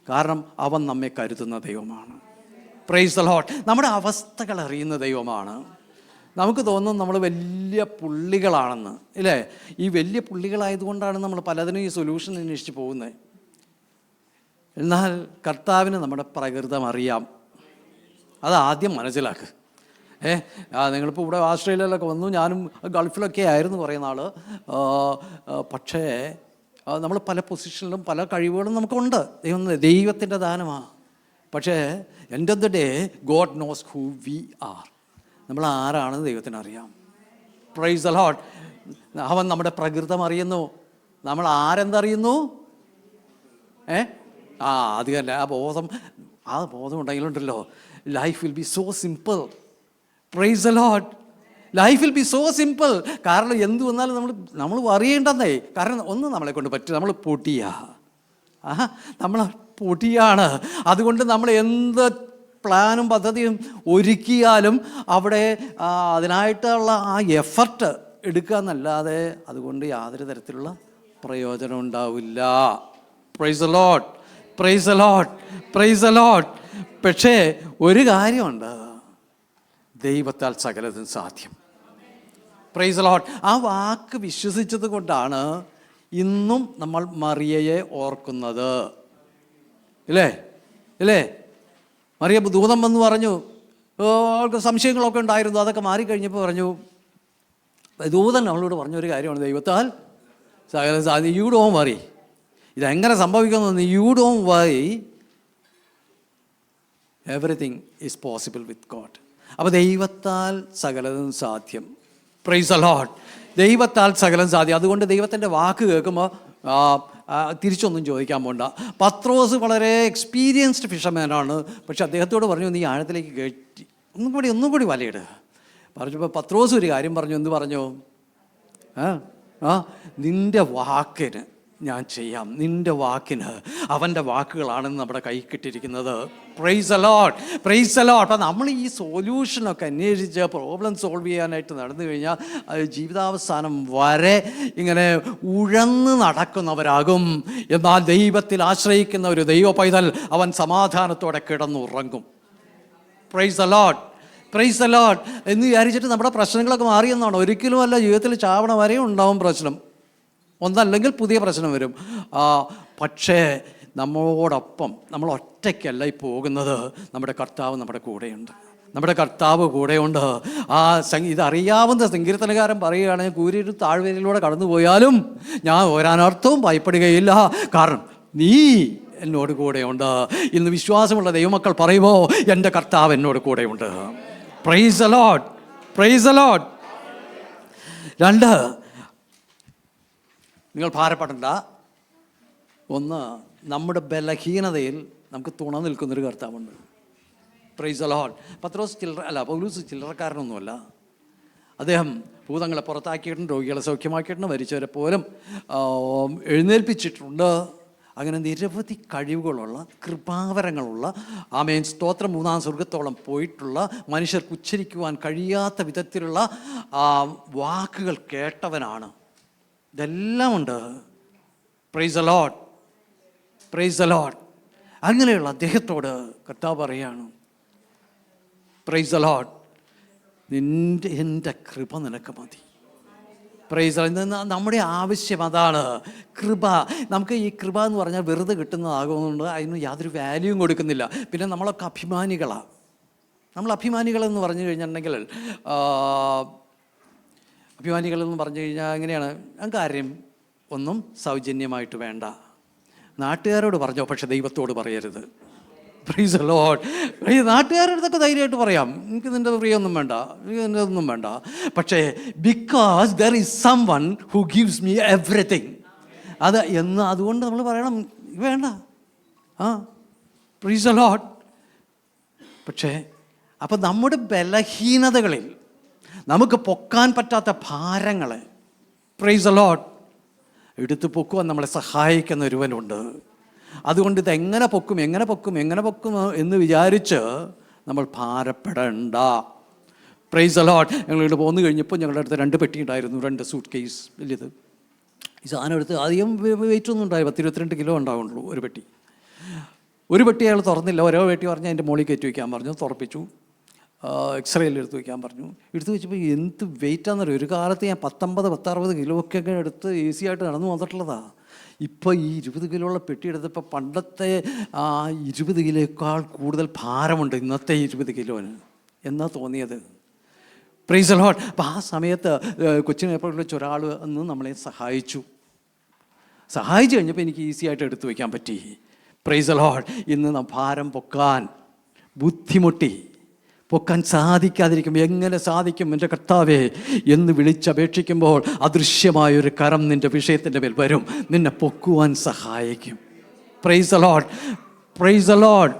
കാരണം അവൻ നമ്മെ കരുതുന്ന ദൈവമാണ്. Price the Lord. നമ്മുടെ അവസ്ഥകൾ അറിയുന്ന ദൈവമാണ്. നമുക്ക് തോന്നും നമ്മൾ വലിയ പുള്ളികളാണെന്ന്, ഇല്ലേ? ഈ വലിയ പുള്ളികളായതുകൊണ്ടാണ് നമ്മൾ പലതിനും ഈ സൊല്യൂഷൻ അന്വേഷിച്ച് പോകുന്നത്. എന്നാൽ കർത്താവിന് നമ്മുടെ പ്രകൃതം അറിയാം. അത് ആദ്യം മനസ്സിലാക്കുക. നിങ്ങളിപ്പോൾ ഇവിടെ ഓസ്ട്രേലിയയിലൊക്കെ വന്നു, ഞാനും ഗൾഫിലൊക്കെ ആയിരുന്നു കുറേ നാൾ. പക്ഷേ നമ്മൾ പല പൊസിഷനിലും പല കഴിവുകളും നമുക്കുണ്ട്. ദൈവത്തിൻ്റെ ദാനമാണ്. പക്ഷേ end of the day God knows who we are. നമ്മൾ ആരാണെന്ന് ദൈവത്തിനറിയാം. Praise the Lord. അവൻ നമ്മുടെ പ്രകൃതം അറിയുന്നു. നമ്മൾ ആരെന്തറിയുന്നു? അത് തന്നെ. ആ ബോധം ഉണ്ടെങ്കിലുണ്ടല്ലോ life will be so simple. Praise the Lord. Life will be so simple. കാരണം എന്ത് വന്നാലും നമ്മൾ അറിയേണ്ടെന്നേ. കാരണം ഒന്ന് നമ്മളെ കൊണ്ട് പറ്റും, നമ്മൾ നമ്മൾ പൊടിയാണ്. അതുകൊണ്ട് നമ്മൾ എന്ത് പ്ലാനും പദ്ധതിയും ഒരുക്കിയാലും അവിടെ അതിനായിട്ടുള്ള ആ എഫർട്ട് എടുക്കുക എന്നല്ലാതെ അതുകൊണ്ട് യാതൊരു തരത്തിലുള്ള പ്രയോജനം ഉണ്ടാവില്ല. Praise the Lord. Praise the Lord. Praise the Lord. പക്ഷേ ഒരു കാര്യമുണ്ട്, ദൈവത്താൽ സകലതും സാധ്യം. Praise the Lord. ആ വാക്ക് വിശ്വസിച്ചത് കൊണ്ടാണ് ഇന്നും നമ്മൾ മറിയയെ ഓർക്കുന്നത്, ഇല്ലേ? മറിയ ദൂതം വന്ന് പറഞ്ഞു, അവൾക്ക് സംശയങ്ങളൊക്കെ ഉണ്ടായിരുന്നു, അതൊക്കെ മാറിക്കഴിഞ്ഞപ്പോൾ പറഞ്ഞു, ദൂതൻ അവളോട് പറഞ്ഞൊരു കാര്യമാണ്, ദൈവത്താൽ സകലം സാധ്യം. You don't worry. ഇതെങ്ങനെ സംഭവിക്കുന്നു? You don't worry, everything is possible with God. അപ്പോൾ ദൈവത്താൽ സകലതും സാധ്യം. Praise the Lord. ദൈവത്താൽ സകലം സാധ്യം. അതുകൊണ്ട് ദൈവത്തിൻ്റെ വാക്ക് കേൾക്കുമ്പോൾ തിരിച്ചൊന്നും ചോദിക്കാൻ പോണ്ട. പത്രോസ് വളരെ എക്സ്പീരിയൻസ്ഡ് ഫിഷർമാനാണ്. പക്ഷെ അദ്ദേഹത്തോട് പറഞ്ഞു, നീ ആഴത്തിലേക്ക് കയറ്റി ഒന്നും കൂടി വലയിടുക പറഞ്ഞപ്പോൾ പത്രോസ് ഒരു കാര്യം പറഞ്ഞു. എന്ത് പറഞ്ഞു? നിൻ്റെ വാക്കിന് ഞാൻ ചെയ്യാം. നിൻ്റെ വാക്കിന്, അവൻ്റെ വാക്കുകളാണെന്ന് നമ്മുടെ കൈ കിട്ടിയിരിക്കുന്നത്. Price the Lord. Praise the Lord. അപ്പം നമ്മൾ ഈ സൊല്യൂഷനൊക്കെ അന്വേഷിച്ച് പ്രോബ്ലം സോൾവ് ചെയ്യാനായിട്ട് നടന്നു കഴിഞ്ഞാൽ ജീവിതാവസാനം വരെ ഇങ്ങനെ ഉഴന്ന് നടക്കുന്നവരാകും. എന്നാൽ ദൈവത്തിൽ ആശ്രയിക്കുന്ന ഒരു ദൈവ പൈതൽ അവൻ സമാധാനത്തോടെ കിടന്നുറങ്ങും. Price the Lord. Praise the Lord എന്ന് വിചാരിച്ചിട്ട് നമ്മുടെ പ്രശ്നങ്ങളൊക്കെ മാറിയെന്നാണ്? ഒരിക്കലും അല്ല. ജീവിതത്തിൽ ചാവണ വരെയും ഉണ്ടാവും പ്രശ്നം. ഒന്നല്ലെങ്കിൽ പുതിയ പ്രശ്നം വരും. പക്ഷേ നമ്മളോടൊപ്പം, നമ്മൾ ഒറ്റയ്ക്കല്ല ഈ പോകുന്നത്. നമ്മുടെ കർത്താവ് നമ്മുടെ കൂടെയുണ്ട്. നമ്മുടെ കർത്താവ് കൂടെയുണ്ട്. ഇതറിയാവുന്ന സങ്കീർത്തനകാരൻ പറയുകയാണെങ്കിൽ, കൂരിരു താഴ്വരയിലൂടെ കടന്നു പോയാലും ഞാൻ ഒരനർത്ഥവും ഭയപ്പെടുകയില്ല, കാരണം നീ എന്നോട് കൂടെയുണ്ട്. ഇന്ന് വിശ്വാസമുള്ള ദൈവമക്കൾ പറയുമോ, എൻ്റെ കർത്താവ് എന്നോട് കൂടെയുണ്ട്. Praise the Lord. Praise the Lord. 2, നിങ്ങൾ ഭാരപ്പെടണ്ട. 1, നമ്മുടെ ബലഹീനതയിൽ നമുക്ക് തുണ നിൽക്കുന്നൊരു കർത്താവുണ്ട്. Praise the Lord. പൗലോസ് ചില്ലറക്കാരനൊന്നുമല്ല. അദ്ദേഹം ഭൂതങ്ങളെ പുറത്താക്കിയിട്ടുണ്ട്, രോഗികളെ സൗഖ്യമാക്കിയിട്ടുണ്ട്, മരിച്ചവരെ പോലും എഴുന്നേൽപ്പിച്ചിട്ടുണ്ട്. അങ്ങനെ നിരവധി കഴിവുകളുള്ള, കൃപാവരങ്ങളുള്ള, ആമേൻ സ്തോത്രം, 3-ാം സ്വർഗത്തോളം പോയിട്ടുള്ള, മനുഷ്യർക്ക് ഉച്ചരിക്കുവാൻ കഴിയാത്ത വിധത്തിലുള്ള വാക്കുകൾ കേട്ടവനാണ്. ഇതെല്ലാം ഉണ്ട്. Price the Lord. Praise the Lord. അങ്ങനെയുള്ള അദ്ദേഹത്തോട് കർത്താവ് പറയാണ്, പ്രൈസ് ദി ലോർഡ്, എൻ്റെ കൃപ നിനക്ക് മതി. പ്രൈസ് ഇന്ന് നമ്മുടെ ആവശ്യം അതാണ്. കൃപ. നമുക്ക് ഈ കൃപ എന്ന് പറഞ്ഞാൽ വെറുതെ കിട്ടുന്നതാകുന്നുണ്ട്, അതിന് യാതൊരു വാല്യൂവും കൊടുക്കുന്നില്ല. പിന്നെ നമ്മളൊക്കെ അഭിമാനികളാണ്. നമ്മൾ അഭിമാനികളെന്ന് പറഞ്ഞു കഴിഞ്ഞിട്ടുണ്ടെങ്കിൽ അഭിമാനികളെന്ന് പറഞ്ഞു കഴിഞ്ഞാൽ എങ്ങനെയാണ്? കാര്യം ഒന്നും സൗജന്യമായിട്ട് വേണ്ട. നാട്ടുകാരോട് പറഞ്ഞോ, പക്ഷെ ദൈവത്തോട് പറയരുത്. Price the Lord. ഈ നാട്ടുകാരടുത്തൊക്കെ ധൈര്യമായിട്ട് പറയാം, എനിക്ക് നിൻ്റെ പ്രിയൊന്നും വേണ്ട, എനിക്ക് നിൻ്റെ ഒന്നും വേണ്ട. പക്ഷേ because there is someone who gives me everything, അത് എന്ന് അതുകൊണ്ട് നമ്മൾ പറയണം വേണ്ട. Praise the Lord. പക്ഷേ അപ്പം നമ്മുടെ ബലഹീനതകളിൽ നമുക്ക് പൊക്കാൻ പറ്റാത്ത ഭാരങ്ങളെ പ്രൈസ് ദി ലോർഡ് എടുത്ത് പൊക്കുവാൻ നമ്മളെ സഹായിക്കുന്ന ഒരുവനുണ്ട്. അതുകൊണ്ട് ഇതെങ്ങനെ പൊക്കും എന്ന് വിചാരിച്ച് നമ്മൾ ഭാരപ്പെടണ്ട. Price the Lord. ഞങ്ങളിവിടെ പോന്നു കഴിഞ്ഞപ്പോൾ ഞങ്ങളുടെ അടുത്ത് 2 പെട്ടി ഉണ്ടായിരുന്നു, 2 സൂട്ട് കേസ് വലിയത്. ഈ സാധനം എടുത്ത് അധികം വെയിറ്റ് ഒന്നും ഉണ്ടായി, 22 കിലോ ഉണ്ടാവുള്ളൂ ഒരു പെട്ടി. ഒരു പെട്ടി അയാൾ തുറന്നില്ല, ഓരോ പെട്ടി പറഞ്ഞ് അതിൻ്റെ മുകളിൽ കയറ്റി വയ്ക്കാൻ പറഞ്ഞു, തുറപ്പിച്ചു. എക്സ്റേയിൽ എടുത്ത് വയ്ക്കാൻ പറഞ്ഞു. എടുത്ത് വെച്ചപ്പോൾ എന്ത് വെയിറ്റാണെന്നറിയോ? ഒരു കാലത്ത് ഞാൻ 19-60 കിലോ ഒക്കെ എടുത്ത് ഈസി ആയിട്ട് നടന്നു വന്നിട്ടുള്ളതാണ്. ഇപ്പോൾ ഈ 20 കിലോ ഉള്ള പെട്ടി എടുത്തപ്പോൾ പണ്ടത്തെ 20 കിലോയേക്കാൾ കൂടുതൽ ഭാരമുണ്ട് ഇന്നത്തെ 20 കിലോന് എന്നാ തോന്നിയത്. Price the Lord. അപ്പോൾ ആ സമയത്ത് കൊച്ചിൻ എയർപോർട്ടിൽ വെച്ച് ഒരാൾ അന്ന് നമ്മളെ സഹായിച്ചു കഴിഞ്ഞപ്പോൾ എനിക്ക് ഈസി ആയിട്ട് എടുത്തു വയ്ക്കാൻ പറ്റി. Price the Lord. ഇന്ന് ഭാരം പൊക്കാൻ ബുദ്ധിമുട്ടി, പൊക്കാൻ സാധിക്കാതിരിക്കുമ്പോൾ എങ്ങനെ സാധിക്കും എൻ്റെ കർത്താവേ എന്ന് വിളിച്ചപേക്ഷിക്കുമ്പോൾ അദൃശ്യമായൊരു കരം നിൻ്റെ വിഷയത്തിൻ്റെ മേൽ വരും, നിന്നെ പൊക്കുവാൻ സഹായിക്കും. Price the Lord. Praise the Lord.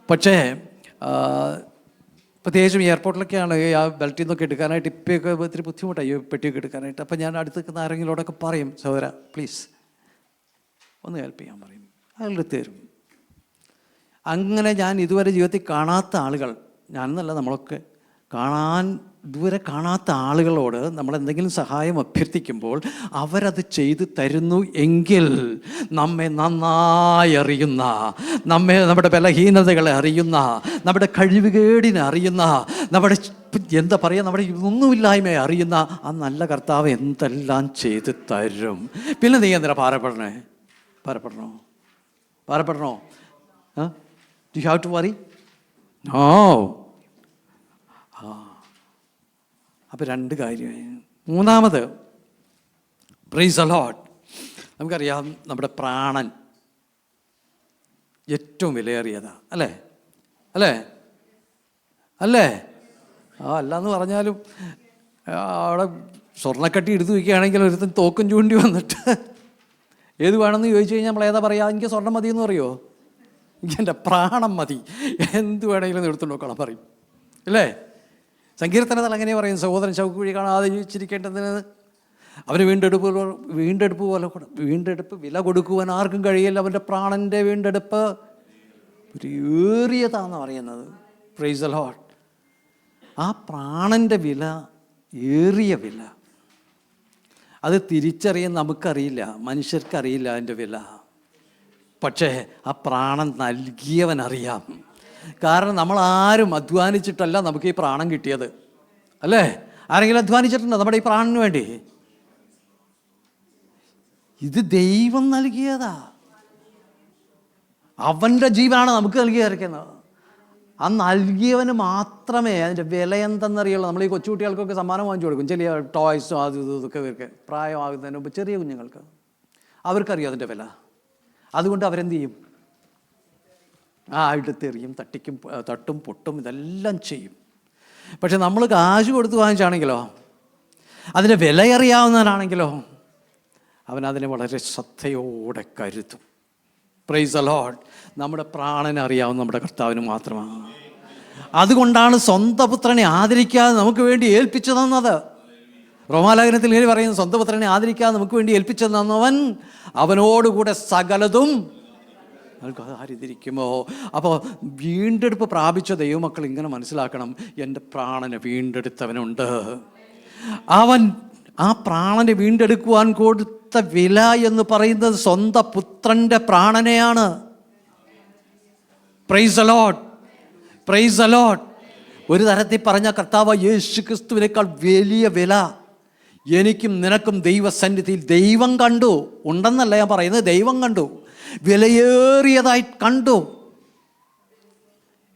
പക്ഷേ പ്രത്യേകിച്ചും എയർപോർട്ടിലൊക്കെയാണ് ആ ബെൽറ്റിൽ നിന്നൊക്കെ എടുക്കാനായിട്ട് ഇപ്പൊക്കെ ഒത്തിരി ബുദ്ധിമുട്ടായി പെട്ടിയൊക്കെ എടുക്കാനായിട്ട്. അപ്പം ഞാൻ അടുത്ത് നിൽക്കുന്ന ആരെങ്കിലോടൊക്കെ പറയും, സഹോദര പ്ലീസ് ഒന്ന് ഹെൽപ്പ് ചെയ്യാൻ പറയും, അയാളുടെ തരും. അങ്ങനെ ഞാൻ ഇതുവരെ ജീവിതത്തിൽ കാണാത്ത ആളുകൾ, ഞാനെന്നല്ല നമ്മളൊക്കെ ഇതുവരെ കാണാത്ത ആളുകളോട് നമ്മളെന്തെങ്കിലും സഹായം അഭ്യർത്ഥിക്കുമ്പോൾ അവരത് ചെയ്തു തരുന്നു എങ്കിൽ നമ്മെ നന്നായി അറിയുന്ന, നമ്മുടെ ബലഹീനതകളെ അറിയുന്ന, നമ്മുടെ കഴിവുകേടിനെ അറിയുന്ന, നമ്മുടെ എന്താ പറയുക, നമ്മുടെ ഒന്നുമില്ലായ്മയെ അറിയുന്ന ആ നല്ല കർത്താവ് എന്തെല്ലാം ചെയ്തു തരും. പിന്നെ നീ എന്തിനാ ഭാരപ്പെടണോ? Do you have to worry? No. അപ്പോൾ 2 കാര്യമായി. മൂന്നാമത് പ്രൈസ് ദി ലോർഡ്. നമുക്കറിയാം നമ്മുടെ പ്രാണൻ ഏറ്റവും വിലയേറിയതാണ്, അല്ലേ? അല്ലാന്ന് പറഞ്ഞാലും അവിടെ സ്വർണ്ണക്കട്ടി എടുത്തു വയ്ക്കുകയാണെങ്കിൽ ഒരുത്തൻ തോക്കും ചൂണ്ടി വന്നിട്ട് ഏത് വേണമെന്ന് ചോദിച്ചു കഴിഞ്ഞാൽ നമ്മൾ ഏതാ പറയുക? എനിക്ക് സ്വർണ്ണം മതി എന്ന് പറയുമോ? എൻ്റെ പ്രാണം മതി, എന്ത് വേണമെങ്കിലും എടുത്തുകൊണ്ട് നോക്കണം പറയും, അല്ലേ? സങ്കീർത്തനത്തിൽ അങ്ങനെ പറയും, സഹോദരൻ ശവക്കുഴി കാണാതെ ജീവിച്ചിരിക്കേണ്ടതിന് അവന് വീണ്ടെടുപ്പ് വില കൊടുക്കുവാൻ ആർക്കും കഴിയില്ല. അവൻ്റെ പ്രാണൻ്റെ വീണ്ടെടുപ്പ് ഒരു ഏറിയതാണെന്ന് പറയുന്നത്. Price the Lord. ആ പ്രാണൻ്റെ വില, ഏറിയ വില, അത് തിരിച്ചറിയാൻ നമുക്കറിയില്ല, മനുഷ്യർക്കറിയില്ല അതിൻ്റെ വില. പക്ഷേ ആ പ്രാണൻ നൽകിയവനറിയാം. കാരണം നമ്മളാരും അധ്വാനിച്ചിട്ടല്ല നമുക്ക് ഈ പ്രാണൻ കിട്ടിയത്, അല്ലേ? ആരെങ്കിലും അധ്വാനിച്ചിട്ടുണ്ടോ നമ്മുടെ ഈ പ്രാണന് വേണ്ടി? ഇത് ദൈവം നൽകിയതാ. അവൻ്റെ ജീവനാണ് നമുക്ക് നൽകിയിരിക്കുന്നത്. ആ നൽകിയവന് മാത്രമേ അതിൻ്റെ വില എന്തെന്നറിയുള്ളൂ. നമ്മൾ ഈ കൊച്ചുകുട്ടികൾക്കൊക്കെ സമ്മാനം വാങ്ങിച്ചു കൊടുക്കും, ചെറിയ ടോയ്സും അത് ഇതൊക്കെ ഇവർക്ക് പ്രായമാകുന്നതിന് മുമ്പ് ചെറിയ കുഞ്ഞുങ്ങൾക്ക് അവർക്കറിയാം അതിൻ്റെ വില. അതുകൊണ്ട് അവരെന്ത് ചെയ്യും? എടുത്തെറിയും, തട്ടും പൊട്ടും ഇതെല്ലാം ചെയ്യും. പക്ഷെ നമ്മൾ കാശ് കൊടുത്ത് വാങ്ങിച്ചാണെങ്കിലോ, അതിൻ്റെ വിലയറിയാവുന്നവനാണെങ്കിലോ, അവനതിനെ വളരെ ശ്രദ്ധയോടെ കരുതും. Price the Lord. നമ്മുടെ പ്രാണനെ അറിയാവുന്ന നമ്മുടെ കർത്താവിന് മാത്രമാണ്. അതുകൊണ്ടാണ് സ്വന്തം പുത്രനെ ആദരിക്കാതെ നമുക്ക് വേണ്ടി ഏൽപ്പിച്ചു തന്നത്. റോമാലേഖനത്തിൽ ഇങ്ങനെ പറയുന്നു, സ്വന്തം പുത്രനെ ആദരിക്കാതെ നമുക്ക് വേണ്ടി ഏൽപ്പിച്ചു തന്നവൻ അവനോടുകൂടെ സകലതും ആരിതിരിക്കുമോ. അപ്പോൾ വീണ്ടെടുപ്പ് പ്രാപിച്ച ദൈവമക്കൾ ഇങ്ങനെ മനസ്സിലാക്കണം, എൻ്റെ പ്രാണനെ വീണ്ടെടുത്തവനുണ്ട്. അവൻ ആ പ്രാണനെ വീണ്ടെടുക്കുവാൻ കൊടുത്ത വില എന്ന് പറയുന്നത് സ്വന്തം പുത്രൻ്റെ പ്രാണനെയാണ്. Praise the Lord. Praise the Lord. ഒരു തരത്തിൽ പറഞ്ഞ കർത്താവ് യേശു ക്രിസ്തുവിനേക്കാൾ വലിയ വില എനിക്കും നിനക്കും ദൈവസന്നിധിയിൽ ദൈവം കണ്ടു. ഉണ്ടെന്നല്ല ഞാൻ പറയുന്നത്, ദൈവം കണ്ടു, വിലയേറിയതായി കണ്ടു.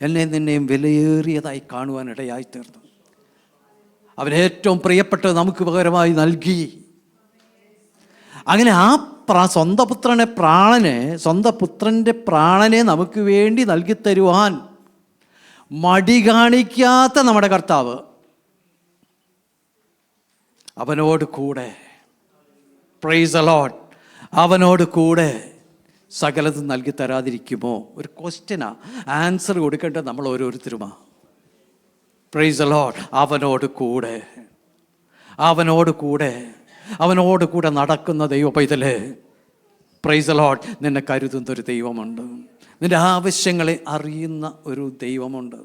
എന്നെ നിന്നെയും വിലയേറിയതായി കാണുവാൻ ഇടയായി തീർന്നു. അവൻ ഏറ്റവും പ്രിയപ്പെട്ടത് നമുക്ക് പകരമായി നൽകി. അങ്ങനെ ആ സ്വന്തം പുത്രൻ്റെ പ്രാണനെ നമുക്ക് വേണ്ടി നൽകിത്തരുവാൻ മടി കാണിക്കാത്ത നമ്മുടെ കർത്താവ് അവനോട് കൂടെ, പ്രൈസ് ദി ലോർഡ്, അവനോട് കൂടെ സകലതും നൽകി തരാതിരിക്കുമോ? ഒരു ക്വസ്റ്റ്യനാ, ആൻസർ കൊടുക്കേണ്ടത് നമ്മൾ ഓരോരുത്തരുമാ. Price the Lord. അവനോട് കൂടെ, അവനോട് കൂടെ, അവനോട് കൂടെ നടക്കുന്ന ദൈവ പൈതലേ, പ്രൈസ് ദി ലോർഡ്, നിന്നെ കരുതുന്ന ഒരു ദൈവമുണ്ട്. നിന്റെ ആവശ്യങ്ങളെ അറിയുന്ന ഒരു ദൈവമുണ്ട്.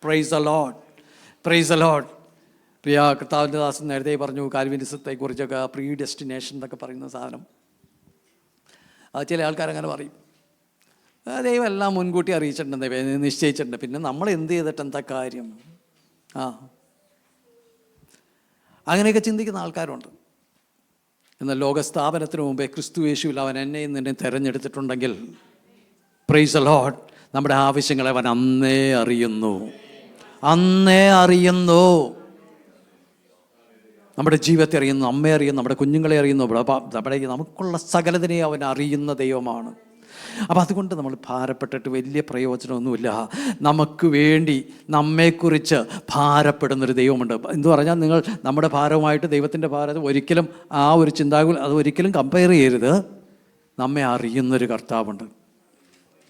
Praise the Lord, praise the Lord. പ്രിയ കർത്താവിൻ്റെ ദാസൻ നേരത്തെ പറഞ്ഞു കാൽവിനിസത്തെക്കുറിച്ചൊക്കെ, പ്രീ ഡെസ്റ്റിനേഷൻ എന്നൊക്കെ പറയുന്ന സാധനം. ചില ആൾക്കാരങ്ങനെ പറയും, ദൈവം എല്ലാം മുൻകൂട്ടി അറിയിച്ചിട്ടുണ്ട്, നിശ്ചയിച്ചിട്ടുണ്ട്, പിന്നെ നമ്മൾ എന്ത് ചെയ്തിട്ട് എന്താ കാര്യം? അങ്ങനെയൊക്കെ ചിന്തിക്കുന്ന ആൾക്കാരുണ്ട്. എന്നാൽ ലോകസ്ഥാപനത്തിന് മുമ്പേ ക്രിസ്തു യേശുവിൽ അവൻ എന്നെയും നിന്നെ തിരഞ്ഞെടുത്തിട്ടുണ്ടെങ്കിൽ, പ്രൈസ് ദി ലോർഡ്, നമ്മുടെ ആവശ്യങ്ങളെ അവൻ അന്നേ അറിയുന്നു, അന്നേ അറിയുന്നു. നമ്മുടെ ജീവിതത്തെ അറിയുന്നു, അമ്മയെ അറിയുന്നു, നമ്മുടെ കുഞ്ഞുങ്ങളെ അറിയുന്നു, നമ്മുടെ നമുക്കുള്ള സകലതിനെ അവൻ അറിയുന്ന ദൈവമാണ്. അപ്പം അതുകൊണ്ട് നമ്മൾ ഭാരപ്പെട്ടിട്ട് വലിയ പ്രയോജനമൊന്നുമില്ല. നമുക്ക് വേണ്ടി നമ്മെക്കുറിച്ച് ഭാരപ്പെടുന്നൊരു ദൈവമുണ്ട്. എന്ന് പറഞ്ഞാൽ നിങ്ങൾ നമ്മുടെ ഭാരവുമായിട്ട് ദൈവത്തിൻ്റെ ഭാരം ഒരിക്കലും ആ ഒരു ചിന്താകുൽ അത് ഒരിക്കലും കമ്പയർ ചെയ്യരുത്. നമ്മെ അറിയുന്നൊരു കർത്താവുണ്ട്.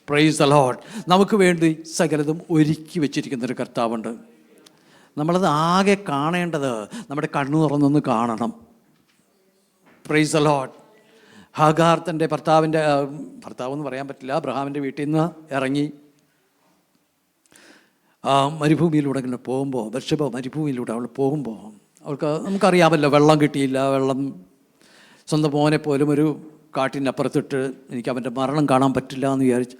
Praise the Lord. നമുക്ക് വേണ്ടി സകലതും ഒരുക്കി വെച്ചിരിക്കുന്നൊരു കർത്താവുണ്ട്. നമ്മളത് ആകെ കാണേണ്ടത് നമ്മുടെ കണ്ണു തുറന്നൊന്ന് കാണണം. Price the Lord. ഹാഗാർ തൻ്റെ ഭർത്താവെന്ന് പറയാൻ പറ്റില്ല, അബ്രഹാമിൻ്റെ വീട്ടിൽ നിന്ന് ഇറങ്ങി മരുഭൂമിയിലൂടെ ഇങ്ങനെ പോകുമ്പോൾ, ബർശബ മരുഭൂമിയിലൂടെ അവൾ പോകുമ്പോൾ നമുക്കറിയാമല്ലോ, വെള്ളം കിട്ടിയില്ല. വെള്ളം സ്വന്തം മോനെ പോലും ഒരു കാട്ടിനപ്പുറത്തിട്ട് എനിക്ക് അവൻ്റെ മരണം കാണാൻ പറ്റില്ല എന്ന് വിചാരിച്ച്,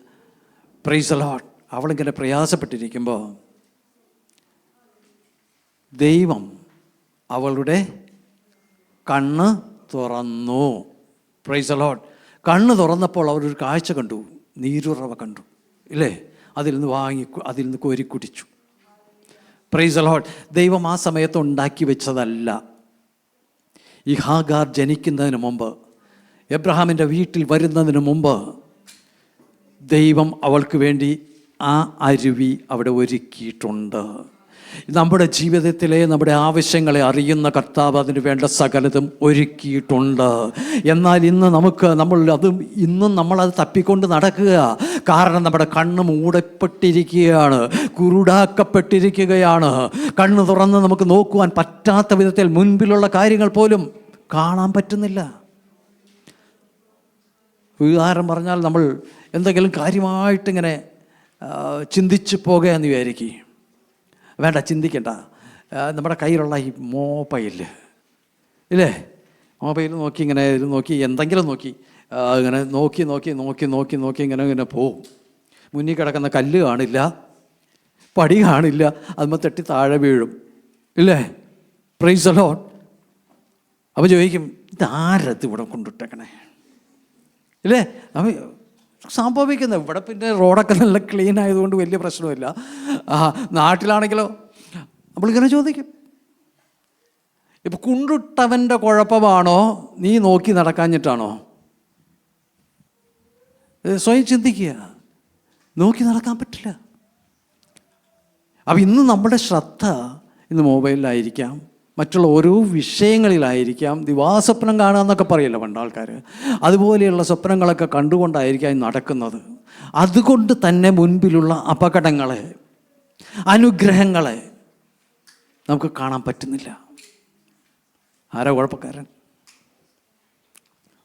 പ്രൈസ് ദി ലോർഡ്, അവളിങ്ങനെ പ്രയാസപ്പെട്ടിരിക്കുമ്പോൾ ദൈവം അവളുടെ കണ്ണ് തുറന്നു. Price the Lord. കണ്ണ് തുറന്നപ്പോൾ അവരൊരു കാഴ്ച കണ്ടു, നീരുറവ കണ്ടു, ഇല്ലേ? അതിൽ നിന്ന് കോരി കുടിച്ചു. Price the Lord. ദൈവം ആ സമയത്ത് ഉണ്ടാക്കി വെച്ചതല്ല. ഈ ഹാഗാർ ജനിക്കുന്നതിന് മുമ്പ്, എബ്രഹാമിൻ്റെ വീട്ടിൽ വരുന്നതിന് മുമ്പ് ദൈവം അവൾക്ക് വേണ്ടി ആ അരുവി അവിടെ ഒരുക്കിയിട്ടുണ്ട്. നമ്മുടെ ജീവിതത്തിലെ നമ്മുടെ ആവശ്യങ്ങളെ അറിയുന്ന കർത്താവ് അതിന് വേണ്ട സകലതും ഒരുക്കിയിട്ടുണ്ട്. എന്നാൽ ഇന്ന് ഇന്നും നമ്മളത് തപ്പിക്കൊണ്ട് നടക്കുക. കാരണം നമ്മുടെ കണ്ണ് മൂടപ്പെട്ടിരിക്കുകയാണ്, കുരുടാക്കപ്പെട്ടിരിക്കുകയാണ്. കണ്ണ് തുറന്ന് നമുക്ക് നോക്കുവാൻ പറ്റാത്ത വിധത്തിൽ മുൻപിലുള്ള കാര്യങ്ങൾ പോലും കാണാൻ പറ്റുന്നില്ല. ഉദാഹരണം പറഞ്ഞാൽ, നമ്മൾ എന്തെങ്കിലും കാര്യമായിട്ടിങ്ങനെ ചിന്തിച്ച് പോകുകയെന്ന് വിചാരിക്കും. വേണ്ട, ചിന്തിക്കണ്ട. നമ്മുടെ കയ്യിലുള്ള ഈ മൊബൈൽ ഇല്ലേ, മൊബൈൽ നോക്കി ഇങ്ങനെ എന്തെങ്കിലും നോക്കി ഇങ്ങനെ നോക്കി ഇങ്ങനെ പോവും. മുന്നിൽ കിടക്കുന്ന കല്ല് കാണില്ല, പടി കാണില്ല, അതുമ്പോൾ തട്ടി താഴെ വീഴും, ഇല്ലേ? Price the Lord. അപ്പോൾ ചോദിക്കും, ഇതാരത് ഇവിടെ കൊണ്ടിട്ടേക്കണേ, ഇല്ലേ? അപ്പം സംഭവിക്കുന്നത് ഇവിടെ പിന്നെ റോഡൊക്കെ നല്ല ക്ലീൻ ആയതുകൊണ്ട് വലിയ പ്രശ്നമില്ല. നാട്ടിലാണെങ്കിലോ നമ്മളിങ്ങനെ ചോദിക്കും, ഇപ്പം കുണ്ടിട്ടവൻ്റെ കുഴപ്പമാണോ നീ നോക്കി നടക്കാഞ്ഞിട്ടാണോ? സ്വയം ചിന്തിക്കുക. നോക്കി നടക്കാൻ പറ്റില്ല. അപ്പം ഇന്ന് നമ്മുടെ ശ്രദ്ധ മൊബൈലിലായിരിക്കാം, മറ്റുള്ള ഓരോ വിഷയങ്ങളിലായിരിക്കാം. ദിവാസ്വപ്നം കാണുക എന്നൊക്കെ പറയല്ലോ പണ്ട് ആൾക്കാർ. അതുപോലെയുള്ള സ്വപ്നങ്ങളൊക്കെ കണ്ടുകൊണ്ടായിരിക്കാം നടക്കുന്നത്. അതുകൊണ്ട് തന്നെ മുൻപിലുള്ള അപകടങ്ങളെ, അനുഗ്രഹങ്ങളെ നമുക്ക് കാണാൻ പറ്റുന്നില്ല. ആരാ കുഴപ്പക്കാരൻ?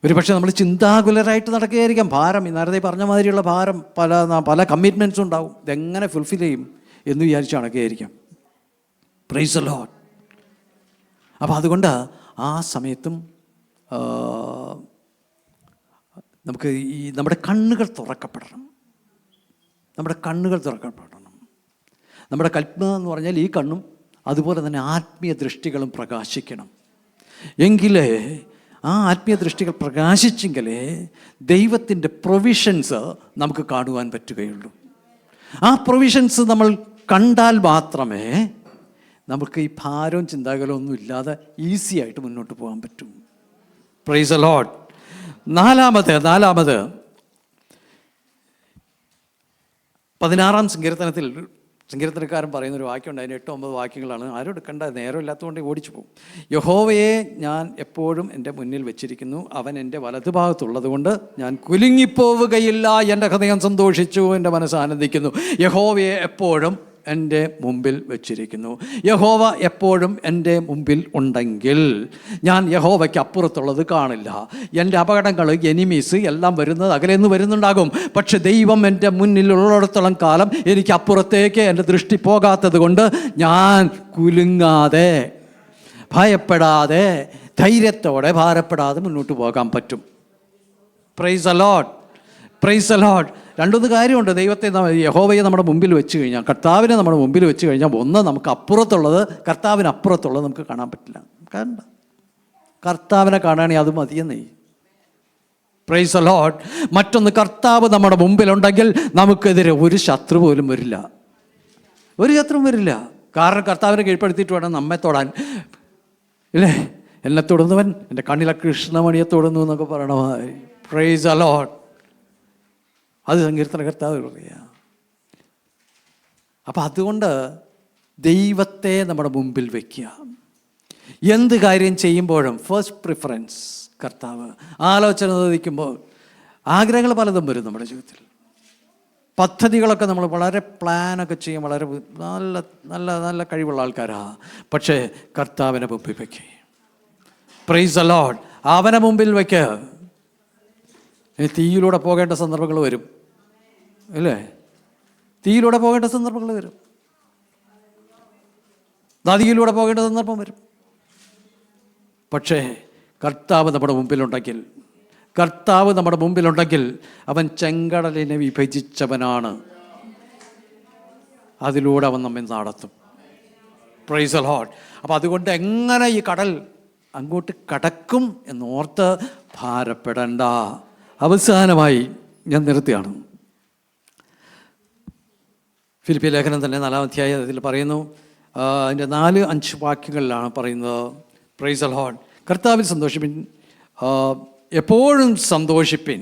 ഒരു പക്ഷേ നമ്മൾ ചിന്താകുലരായിട്ട് നടക്കുകയായിരിക്കാം. ഭാരം, നേരത്തെ പറഞ്ഞ മാതിരിയുള്ള ഭാരം, പല കമ്മിറ്റ്മെൻറ്റ്സും ഉണ്ടാവും. ഇതെങ്ങനെ ഫുൾഫിൽ ചെയ്യും എന്ന് വിചാരിച്ച് നടക്കുകയായിരിക്കാം. Price the Lord. അപ്പോൾ അതുകൊണ്ട് ആ സമയത്തും നമുക്ക് നമ്മുടെ കണ്ണുകൾ തുറക്കപ്പെടണം. നമ്മുടെ കൽപ്പന എന്ന് പറഞ്ഞാൽ ഈ കണ്ണും അതുപോലെ തന്നെ ആത്മീയ ദൃഷ്ടികളും പ്രകാശിക്കണം. എങ്കിലേ ആ ആത്മീയ ദൃഷ്ടികൾ പ്രകാശിച്ചെങ്കിലേ ദൈവത്തിൻ്റെ പ്രൊവിഷൻസ് നമുക്ക് കാണുവാൻ പറ്റുകയുള്ളൂ. ആ പ്രൊവിഷൻസ് നമ്മൾ കണ്ടാൽ മാത്രമേ നമുക്ക് ഈ ഭാരവും ചിന്താകളോ ഒന്നും ഇല്ലാതെ ഈസി ആയിട്ട് മുന്നോട്ട് പോകാൻ പറ്റും. Praise the Lord. നാലാമത് 16-ാം സങ്കീർത്തനത്തിൽ സങ്കീർത്തനക്കാരൻ പറയുന്നൊരു വാക്യമുണ്ട്. അതിന് 8-9 വാക്യങ്ങളാണ്. ആരും എടുക്കേണ്ട, നേരം ഇല്ലാത്തതുകൊണ്ട് ഓടിച്ചു പോകും. യഹോവയെ ഞാൻ എപ്പോഴും എൻ്റെ മുന്നിൽ വെച്ചിരിക്കുന്നു, അവൻ എൻ്റെ വലതുഭാഗത്തുള്ളത് കൊണ്ട് ഞാൻ കുലുങ്ങിപ്പോവുകയില്ല. എൻ്റെ ഹൃദയം സന്തോഷിച്ചു, എൻ്റെ മനസ്സ് ആനന്ദിക്കുന്നു. യഹോവയെ എപ്പോഴും എൻ്റെ മുമ്പിൽ വെച്ചിരിക്കുന്നു. യഹോവ എപ്പോഴും എൻ്റെ മുമ്പിൽ ഉണ്ടെങ്കിൽ ഞാൻ യഹോവയ്ക്ക് അപ്പുറത്തുള്ളത് കാണില്ല. എൻ്റെ അപകടങ്ങൾ, എനിമീസ് എല്ലാം വരുന്നത് അകലെ നിന്ന് വരുന്നുണ്ടാകും. പക്ഷെ ദൈവം എൻ്റെ മുന്നിലുള്ളിടത്തോളം കാലം എനിക്ക് അപ്പുറത്തേക്ക് എൻ്റെ ദൃഷ്ടി പോകാത്തത് കൊണ്ട് ഞാൻ കുലുങ്ങാതെ, ഭയപ്പെടാതെ, ധൈര്യത്തോടെ, ഭാരപ്പെടാതെ മുന്നോട്ട് പോകാൻ പറ്റും. Praise the Lord. Praise the Lord. രണ്ടൊന്ന് കാര്യമുണ്ട്. ദൈവത്തെ, യഹോവയെ നമ്മുടെ മുമ്പിൽ വെച്ച് കഴിഞ്ഞാൽ, കർത്താവിനെ നമ്മുടെ മുമ്പിൽ വെച്ച് കഴിഞ്ഞാൽ, ഒന്ന് നമുക്ക് അപ്പുറത്തുള്ളത്, കർത്താവിന് അപ്പുറത്തുള്ളത് നമുക്ക് കാണാൻ പറ്റില്ല. കാരണം കർത്താവിനെ കാണുകയാണെങ്കിൽ അത് മതിയെന്നേ. Price the Lord. മറ്റൊന്ന്, കർത്താവ് നമ്മുടെ മുമ്പിലുണ്ടെങ്കിൽ നമുക്കെതിരെ ഒരു ശത്രു പോലും വരില്ല. ഒരു ശത്രുവും വരില്ല. കാരണം കർത്താവിനെ കീഴ്പ്പെടുത്തിയിട്ട് വേണം നമ്മെ തൊടാൻ. ഇല്ലേ? എന്നെ തൊടുന്നവൻ എൻ്റെ കണ്ണിലെ കൃഷ്ണമണിയെ തൊടുന്നു എന്നൊക്കെ പറയണമായി. Price the Lord. അത് സങ്കീർത്തനകർത്താവ് പറയുക. അപ്പം അതുകൊണ്ട് ദൈവത്തെ നമ്മുടെ മുമ്പിൽ വയ്ക്കുക. എന്ത് കാര്യം ചെയ്യുമ്പോഴും ഫസ്റ്റ് പ്രിഫറൻസ് കർത്താവ്. ആലോചന ഉദിക്കുമ്പോൾ ആഗ്രഹങ്ങൾ പലതും വരും നമ്മുടെ ജീവിതത്തിൽ. പദ്ധതികളൊക്കെ നമ്മൾ വളരെ പ്ലാനൊക്കെ ചെയ്യും, വളരെ നല്ല നല്ല നല്ല കഴിവുള്ള ആൾക്കാരാണ്. പക്ഷേ കർത്താവിനെ മുമ്പിൽ വയ്ക്കുക. Price the Lord. അവനെ മുമ്പിൽ വയ്ക്കുക. തീയിലൂടെ പോകേണ്ട സന്ദർഭങ്ങൾ വരും, അല്ലേ? തീയിലൂടെ പോകേണ്ട സന്ദർഭങ്ങൾ വരും, നദിയിലൂടെ പോകേണ്ട സന്ദർഭം വരും. പക്ഷേ കർത്താവ് നമ്മുടെ മുമ്പിലുണ്ടെങ്കിൽ, കർത്താവ് നമ്മുടെ മുമ്പിലുണ്ടെങ്കിൽ അവൻ ചെങ്കടലിനെ വിഭജിച്ചവനാണ്. അതിലൂടെ അവൻ നമ്മെ നടത്തും. Price the Lord. അപ്പം അതുകൊണ്ട് എങ്ങനെ ഈ കടൽ അങ്ങോട്ട് കടക്കും എന്നോർത്ത് ഭാരപ്പെടണ്ട. അവസാനമായി ഞാൻ നിർത്തിയാണ്. ഫിലിപ്പി ലേഖനം തന്നെ 4-ാം അധ്യായത്തിൽ പറയുന്നു, അതിൻ്റെ 4-5 വാക്യങ്ങളിലാണ് പറയുന്നത്. Price the Lord. കർത്താവിൽ സന്തോഷിപ്പിൻ, എപ്പോഴും സന്തോഷിപ്പിൻ.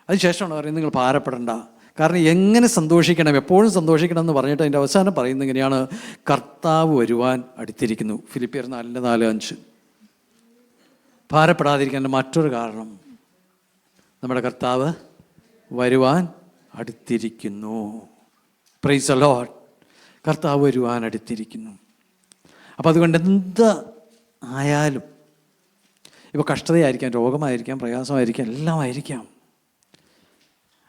അതിനുശേഷമാണ് പറയുന്നത് നിങ്ങൾ ഭാരപ്പെടണ്ട. കാരണം എങ്ങനെ സന്തോഷിക്കണം, എപ്പോഴും സന്തോഷിക്കണം എന്ന് പറഞ്ഞിട്ട് അതിൻ്റെ അവസാനം പറയുന്നത് ഇങ്ങനെയാണ്, കർത്താവ് വരുവാൻ അടുത്തിരിക്കുന്നു. ഫിലിപ്പിയർ 4:4-5. ഭാരപ്പെടാതിരിക്കാൻ മറ്റൊരു കാരണം, നമ്മുടെ കർത്താവ് വരുവാൻ അടുത്തിരിക്കുന്നു. Price the Lord. കർത്താവ് വരുവാൻ അടുത്തിരിക്കുന്നു. അപ്പം അതുകൊണ്ട് എന്ത് ആയാലും, ഇപ്പോൾ കഷ്ടതയായിരിക്കാം, രോഗമായിരിക്കാം, പ്രയാസമായിരിക്കാം, എല്ലാം ആയിരിക്കാം,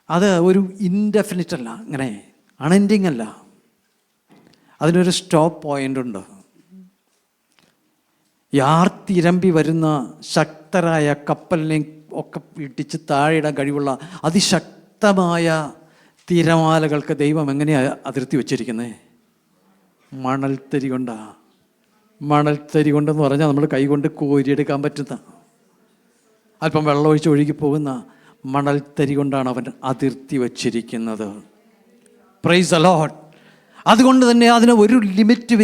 അത് ഒരു ഇൻഡെഫിനിറ്റ് അല്ല, ഇങ്ങനെ അണെൻഡിങ് അല്ല. അതിനൊരു സ്റ്റോപ്പ് പോയിൻ്റ് ഉണ്ട്. യാർത്തിരമ്പി വരുന്ന ശക്തരായ കപ്പലിനെ ഒക്കെ ഇടിച്ച് താഴെയിടാൻ കഴിവുള്ള അതിശക്തമായ തിരമാലകൾക്ക് ദൈവം എങ്ങനെയാണ് അതിർത്തി വച്ചിരിക്കുന്നത്? മണൽത്തരി കൊണ്ടാണ്. മണൽത്തരി കൊണ്ടെന്ന് പറഞ്ഞാൽ നമ്മൾ കൈകൊണ്ട് കോരിയെടുക്കാൻ പറ്റുന്ന, അല്പം വെള്ളമൊഴിച്ച് ഒഴുകിപ്പോകുന്ന മണൽത്തരി കൊണ്ടാണ് അവൻ അതിർത്തി വച്ചിരിക്കുന്നത്. Price the Lord. അതുകൊണ്ട് തന്നെ അതിന് ഒരു ലിമിറ്റ്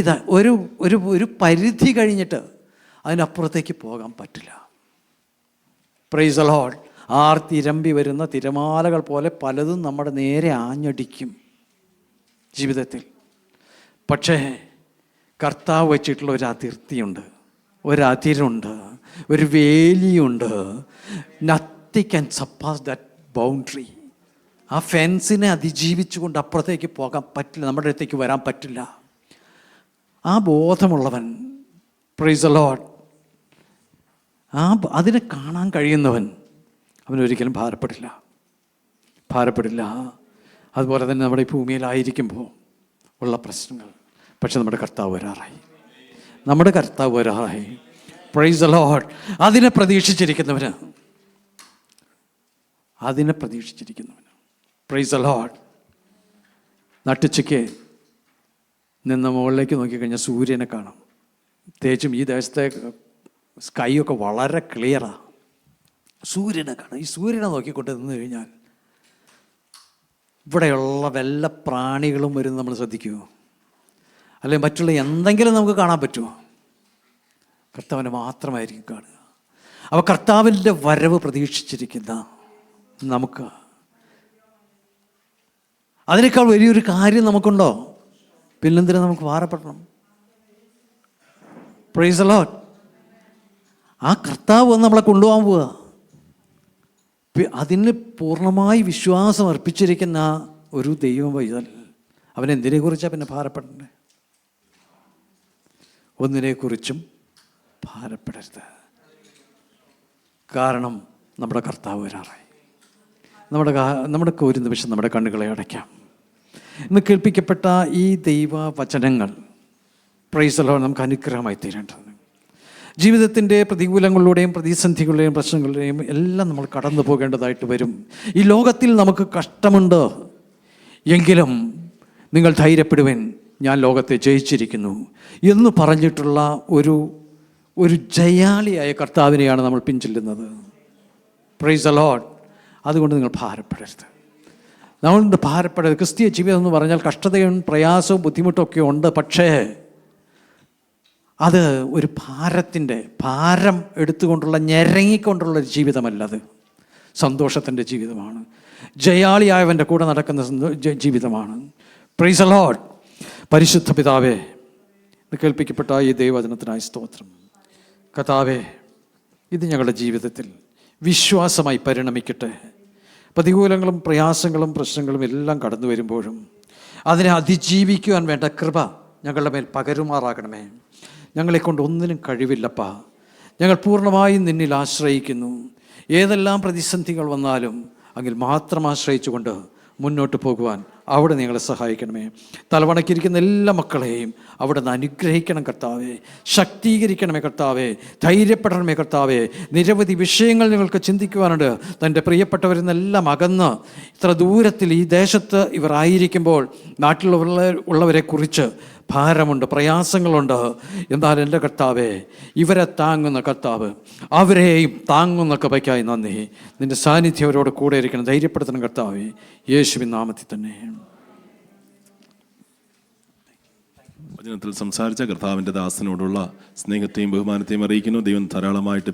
ഒരു പരിധി കഴിഞ്ഞിട്ട് അതിനപ്പുറത്തേക്ക് പോകാൻ പറ്റില്ല. Price the Lord. ആർത്തിരമ്പി വരുന്ന തിരമാലകൾ പോലെ പലതും നമ്മുടെ നേരെ ആഞ്ഞടിക്കും ജീവിതത്തിൽ. പക്ഷേ കർത്താവ് വച്ചിട്ടുള്ള ഒരു അതിർത്തിയുണ്ട്, ഒരതിരുണ്ട്, ഒരു വേലിയുണ്ട്. Nothing can surpass that boundary. ആ ഫെൻസിനെ അതിജീവിച്ചുകൊണ്ട് അപ്പുറത്തേക്ക് പോകാൻ പറ്റില്ല, നമ്മുടെ അടുത്തേക്ക് വരാൻ പറ്റില്ല. ആ ബോധമുള്ളവൻ, പ്രൈസ് ദി ലോർഡ്, അതിനെ കാണാൻ കഴിയുന്നവൻ, അവനൊരിക്കലും ഭാരപ്പെടില്ല. അതുപോലെ തന്നെ നമ്മുടെ ഈ ഭൂമിയിലായിരിക്കുമ്പോൾ ഉള്ള പ്രശ്നങ്ങൾ, പക്ഷെ നമ്മുടെ കർത്താവ് വരാറായി. Price the Lord. അതിനെ പ്രതീക്ഷിച്ചിരിക്കുന്നവന് പ്രൈസ് ദി ലോർഡ്. നട്ടുച്ചയ്ക്ക് നിന്ന് മുകളിലേക്ക് നോക്കിക്കഴിഞ്ഞാൽ സൂര്യനെ കാണാം. പ്രത്യേകിച്ചും ഈ ദേശത്തെ സ്കൈയൊക്കെ വളരെ ക്ലിയറാണ്, സൂര്യനെ കാണാം. ഈ സൂര്യനെ നോക്കിക്കൊണ്ട് നിന്ന് കഴിഞ്ഞാൽ ഇവിടെയുള്ള വല്ല പ്രാണികളും വരും നമ്മൾ ശ്രദ്ധിക്കുമോ? അല്ലെങ്കിൽ മറ്റുള്ള എന്തെങ്കിലും നമുക്ക് കാണാൻ പറ്റുമോ? കർത്താവിനെ മാത്രമായിരിക്കും കാണുക. അപ്പോൾ കർത്താവിൻ്റെ വരവ് പ്രതീക്ഷിച്ചിരിക്കുന്ന നമുക്ക് അതിനേക്കാൾ വലിയൊരു കാര്യം നമുക്കുണ്ടോ? പിന്നെന്തിനാ നമുക്ക് ഭാരപ്പെടണം? Price the Lord. ആ കർത്താവ് വന്ന് നമ്മളെ കൊണ്ടുപോകാൻ പോവുക. അതിന് പൂർണ്ണമായി വിശ്വാസം അർപ്പിച്ചിരിക്കുന്ന ഒരു ദൈവം പൈതൽ അവനെന്തിനെക്കുറിച്ചാണ് പിന്നെ ഭാരപ്പെടേണ്ടത്? ഒന്നിനെക്കുറിച്ചും ഭാരപ്പെടരുത്. കാരണം നമ്മുടെ കർത്താവ് വരാറായി. നമ്മുടെ ഒരു നിമിഷം നമ്മുടെ കണ്ണുകളെ അടയ്ക്കാം. ഇന്ന് കേൾപ്പിക്കപ്പെട്ട ഈ ദൈവ വചനങ്ങൾ പ്രൈസ് ദി ലോർഡ് നമുക്ക് അനുഗ്രഹമായി തീരേണ്ടത്. ജീവിതത്തിൻ്റെ പ്രതികൂലങ്ങളിലൂടെയും പ്രതിസന്ധികളുടെയും പ്രശ്നങ്ങളുടെയും എല്ലാം നമ്മൾ കടന്നു പോകേണ്ടതായിട്ട് വരും. ഈ ലോകത്തിൽ നമുക്ക് കഷ്ടമുണ്ട് എങ്കിലും നിങ്ങൾ ധൈര്യപ്പെടുവൻ, ഞാൻ ലോകത്തെ ജയിച്ചിരിക്കുന്നു എന്ന് പറഞ്ഞിട്ടുള്ള ഒരു ജയാളിയായ കർത്താവിനെയാണ് നമ്മൾ പിൻചെല്ലുന്നത്. Price the Lord. അതുകൊണ്ട് നിങ്ങൾ ഭാരപ്പെടരുത്. നമ്മളുടെ ഭാരപ്പെടരുത്. ക്രിസ്തീയ ജീവിതം എന്ന് പറഞ്ഞാൽ കഷ്ടതയും പ്രയാസവും ബുദ്ധിമുട്ടും ഒക്കെ ഉണ്ട്. പക്ഷേ അത് ഒരു ഭാരം എടുത്തുകൊണ്ടുള്ള ഞെരങ്ങിക്കൊണ്ടുള്ള ഒരു ജീവിതമല്ല. അത് സന്തോഷത്തിൻ്റെ ജീവിതമാണ്. ജയാളിയായവൻ്റെ കൂടെ നടക്കുന്ന ജീവിതമാണ്. Price the Lord. പരിശുദ്ധ പിതാവേ, കേൾപ്പിക്കപ്പെട്ട ഈ ദൈവവചനത്തിനായി സ്തോത്രം. കർത്താവേ, ഇത് ഞങ്ങളുടെ ജീവിതത്തിൽ വിശ്വാസമായി പരിണമിക്കട്ടെ. പ്രതികൂലങ്ങളും പ്രയാസങ്ങളും പ്രശ്നങ്ങളും എല്ലാം കടന്നു വരുമ്പോഴും അതിനെ അതിജീവിക്കുവാൻ വേണ്ട കൃപ ഞങ്ങളുടെ മേൽ പകരുമാറാകണമേ. ഞങ്ങളെക്കൊണ്ട് ഒന്നിനും കഴിവില്ലപ്പാ. ഞങ്ങൾ പൂർണ്ണമായും നിന്നിൽ ആശ്രയിക്കുന്നു. ഏതെല്ലാം പ്രതിസന്ധികൾ വന്നാലും അങ്ങിൽ മാത്രം ആശ്രയിച്ചുകൊണ്ട് മുന്നോട്ട് പോകുവാൻ അവിടെ നിങ്ങളെ സഹായിക്കണമേ. തലവണക്കിരിക്കുന്ന എല്ലാ മക്കളെയും അവിടെ നിന്ന് അനുഗ്രഹിക്കണം കർത്താവേ. ശക്തീകരിക്കണമേ കർത്താവേ. ധൈര്യപ്പെടണമേ കർത്താവേ. നിരവധി വിഷയങ്ങൾ നിങ്ങൾക്ക് ചിന്തിക്കുവാനുണ്ട്. തൻ്റെ പ്രിയപ്പെട്ടവരിന്നെല്ലാം അകന്ന് ഇത്ര ദൂരത്തിൽ ഈ ദേശത്ത് ഇവർ ആയിരിക്കുമ്പോൾ നാട്ടിലുള്ളവരെ കുറിച്ച് ഭാരമുണ്ട്, പ്രയാസങ്ങളുണ്ട്. എന്നാൽ എൻ്റെ കർത്താവേ, ഇവരെ താങ്ങുന്ന കർത്താവ്, അവരെയും താങ്ങുന്ന കൃപയ്ക്കായി നന്ദി. നിൻ്റെ സാന്നിധ്യം അവരോട് കൂടെ ഇരിക്കണം. ധൈര്യപ്പെടുത്തണം കർത്താവേ, യേശുവിൻ നാമത്തിൽ തന്നെ. വചനത്തിൽ സംസാരിച്ച കർത്താവിൻ്റെ ദാസനോടുള്ള സ്നേഹത്തെയും ബഹുമാനത്തെയും അറിയിക്കുന്നു. ദൈവം ധാരാളമായിട്ട്